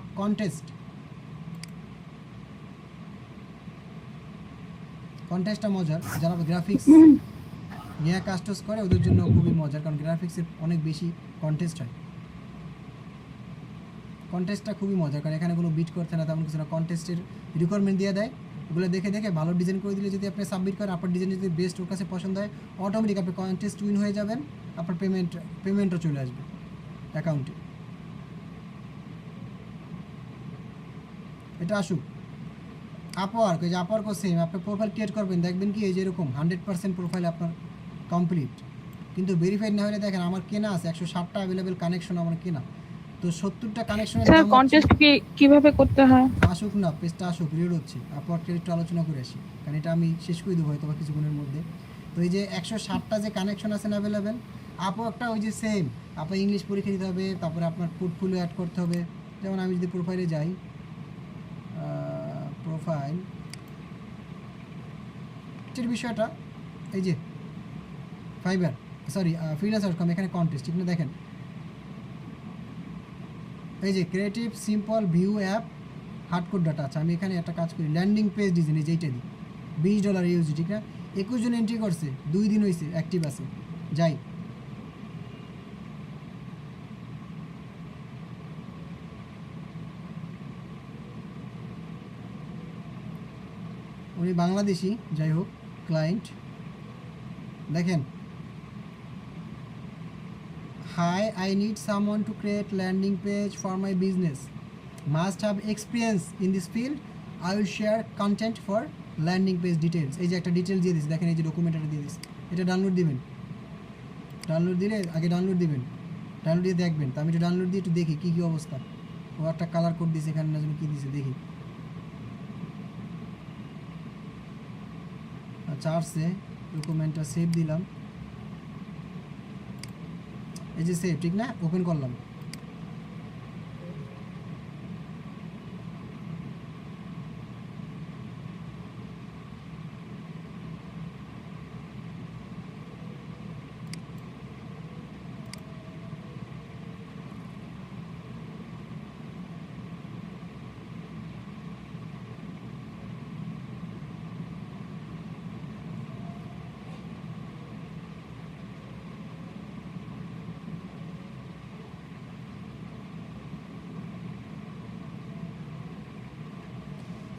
কন্টেস্টটা মজার, যারা গ্রাফিক্স নিয়ে কাজ টাজ করে ওদের জন্য খুবই মজার, কারণ গ্রাফিক্সের অনেক বেশি কন্টেস্ট হয়। কন্টেস্টটা খুবই মজার, কারণ এখানে কোনো বিট করতে না, তেমন কিছু না, কন্টেস্টের রিকোয়ারমেন্ট দিয়ে দেয়, ওগুলো দেখে ভালো ডিজাইন করে দিলে যদি আপনি সাবমিট করেন, আপনার ডিজাইন যদি বেস্ট ওর কাছে পছন্দ হয়, অটোমেটিক আপনি কন্টেস্ট উইন হয়ে যাবেন, আপনার পেমেন্টও চলে আসবে অ্যাকাউন্টে। এটা আসুক। আপওয়ার্ক, ওই যে আপওয়ার্কও সেম, আপনি প্রোফাইল ক্রিয়েট করবেন, দেখবেন কি এই যে এরকম 100% প্রোফাইল আপনার কমপ্লিট, কিন্তু ভেরিফাইড না হলে দেখেন আমার কেনা আছে 160টা অ্যাভেলেবেল কানেকশন আমার কেনা, তো 70টা কানেকশনের স্যার দাম কন্টেস্ট কিভাবে করতে হয়? আসুক না, পেজটা আসুক, রিড হচ্ছে, আপওয়ার্কের একটু আলোচনা করে আসি, কারণ এটা আমি শেষ করে দেবো হয়তো বা কিছুক্ষণের মধ্যে। তো এই যে 160টা যে কানেকশন আছেন অ্যাভেলেবেল, আপওয়ার্কটা ওই যে সেম, আপনার ইংলিশ পরীক্ষা দিতে হবে, তারপরে আপনার পোর্টফোলিও অ্যাড করতে হবে। যেমন আমি যদি প্রোফাইলে যাই, প্রোফাইল এর বিষয়টা এই যে ফাইবার, সরি ফ্রিল্যান্সার.কম, এখানে কন্টেস্ট ঠিক না, দেখেন এই যে creative simple view app hardcore data. আচ্ছা আমি এখানে একটা কাজ করি, ল্যান্ডিং পেজ ডিজাইন, এই যে এইটা দিই, $20 ইউজি, ঠিক না, 21 জন এন্ট্রি করছে, 2 দিন হয়েছে অ্যাক্টিভ আছে, যাই উনি বাংলাদেশি, যাই হোক ক্লায়েন্ট, দেখেন hi I need someone to create landing page for my business, must have experience in this field, I will share content for landing page details. এই যে একটা ডিটেল দিয়ে দিচ্ছি, দেখেন এই যে ডকুমেন্টটা দিয়ে দিচ্ছি, এটা ডাউনলোড দিবেন, ডাউনলোড দিলে আগে ডাউনলোড দিবেন, ডাউনলোড দিয়ে দেখবেন। তো আমি একটু ডাউনলোড দিয়ে একটু দেখি কী কী অবস্থা, ও একটা কালার কোড দিয়েছে এখানে, না জানি কী দিয়েছে দেখি। আচ্ছা আসছে, ডকুমেন্টটা সেভ দিলাম, এই যে সেভ, ঠিক না, ওপেন করলাম।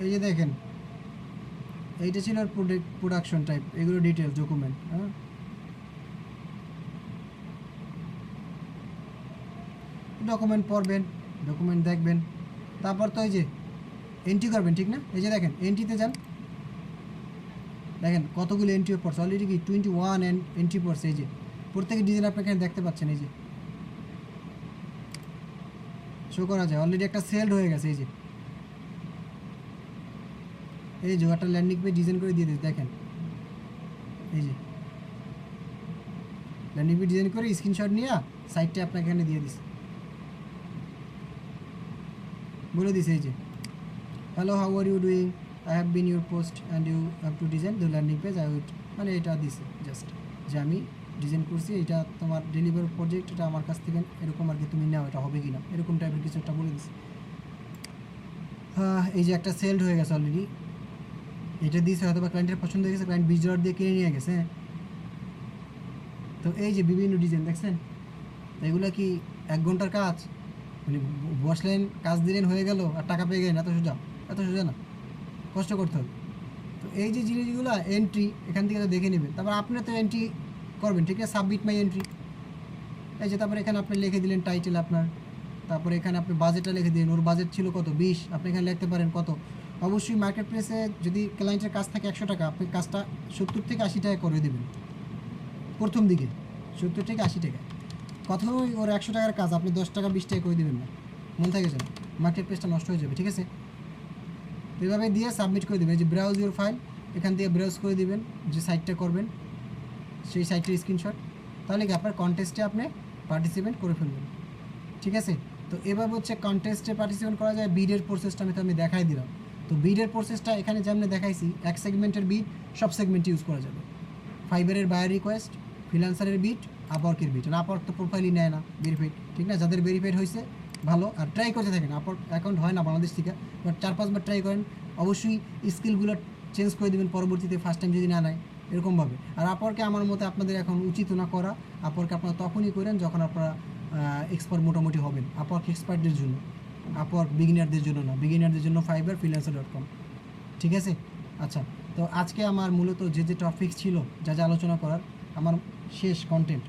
এই যে দেখেন এইটা ছিল প্রোডাকশন টাইপ, এগুলো ডিটেলস ডকুমেন্ট। হ্যাঁ ডকুমেন্ট পড়বেন, ডকুমেন্ট দেখবেন, তারপর তো এই যে এন্ট্রি করবেন, ঠিক না, এই যে দেখেন এন্ট্রিতে যান, দেখেন কতগুলো এন্ট্রি পড়ছে অলরেডি, কি 21 এন্ট্রি পড়ছে, এই যে প্রত্যেকের ডিজাইন আপনি এখানে দেখতে পাচ্ছেন, এই যে শো করা যায়, অলরেডি একটা সেলড হয়ে গেছে, এই যে এই যে একটা ল্যান্ডিং পেজ ডিজাইন করে দিয়ে দিয়েছে, দেখেন এই যে ল্যান্ডিং পেজ ডিজাইন করে স্ক্রিনশট নিয়ে সাইটটা আপনাকে এখানে দিয়ে দিছে, বলে দিছে এই যে hello how are you doing, I have been your post and you have to design the landing page, I would, মানে এটা দিছে জাস্ট যে আমি ডিজাইন করছি, এটা তোমার ডেলিভারি প্রজেক্ট, এটা আমার কাছ থেকে এরকম আর কি, তুমি নাও, এটা হবে কি না, এরকম টাইপের কিছু একটা বলে দিছে। হ্যাঁ এই যে একটা সেলড হয়ে গেছে অলরেডি, এটা দিয়েছে হয়তো বা ক্লায়েন্টের পছন্দ হয়ে গেছে, ক্লায়েন্ট $20 দিয়ে কিনে নিয়ে গেছে। তো এই যে বিভিন্ন ডিজাইন দেখছেন, এগুলো কি 1 ঘন্টার কাজ, মানে বসলেন কাজ দিলেন হয়ে গেল আর টাকা পেয়ে গেলেন, এত সোজা, এত সোজা না, কষ্ট করতে হবে। তো এই যে জিনিসগুলো এন্ট্রি এখান থেকে তো দেখে নেবেন, তারপর আপনি তো এন্ট্রি করবেন, ঠিক আছে, সাবমিট মাই এন্ট্রি, এই যে তারপরে এখানে আপনি লিখে দিলেন টাইটেল আপনার, তারপরে এখানে আপনি বাজেটটা লিখে দিলেন, ওর বাজেট ছিল কত 20, আপনি এখানে লিখতে পারেন কত। অবশ্যই মার্কেট প্লেসে যদি ক্লায়েন্টের কাজ থাকে 100 টাকা, আপনি কাজটা 70 থেকে 80 টাকা করে দেবেন প্রথম দিকে, 70 থেকে 80 টাকা, কখনোই ওর 100 টাকার কাজ আপনি 10 টাকা 20 টাকা করে দেবেন না, মনে থাকে যেন, মার্কেট প্লেসটা নষ্ট হয়ে যাবে, ঠিক আছে। এভাবে দিয়ে সাবমিট করে দেবেন, এই যে ব্রাউজ ইউর ফাইল, এখান থেকে ব্রাউজ করে দেবেন যে সাইটটা করবেন সেই সাইটের স্ক্রিনশট, তাহলে কি আপনার কন্টেস্টে আপনি পার্টিসিপেট করে ফেলবেন, ঠিক আছে। তো এভাবে হচ্ছে কন্টেস্টে পার্টিসিপেট করা যায়। বিডের প্রসেসটা আমি দেখাই দিলাম। তো বিডের প্রসেসটা এখানে যেমন দেখাইছি, এক সেগমেন্টের বিড সব সেগমেন্টে ইউজ করা যাবে, ফাইবারের বায়ার রিকোয়েস্ট, ফ্রিল্যান্সারের বিড, আপওয়ার্কের বিড, আপওয়ার্ক তো প্রোফাইলই নেয় না ভেরিফাইড, ঠিক না, যাদের ভেরিফাইড হয়েছে ভালো, আর ট্রাই করতে থাকেন, আপওয়ার্ক অ্যাকাউন্ট হয় না বাংলাদেশ থেকে, বাট 4-5 বার ট্রাই করেন, অবশ্যই স্কিলগুলো চেঞ্জ করে দেবেন পরবর্তীতে, ফার্স্ট টাইম যদি না নেয় এরকমভাবে। আর আপওয়ার্কে আমার মতে আপনাদের এখন উচিত না করা, আপওয়ার্কে আপনারা তখনই করেন যখন আপনারা এক্সপার্ট মোটামুটি হবেন। আপওয়ার্ক এক্সপার্টদের জন্য, আপওয়ার্ক বিগিনারদের জন্য না, বিগিনারদের জন্য ফাইবার ফ্রিল্যান্সার.কম, ঠিক আছে। আচ্ছা, তো আজকে আমার মূলত যে টপিক ছিল, যা আলোচনা করার, আমার শেষ কন্টেন্ট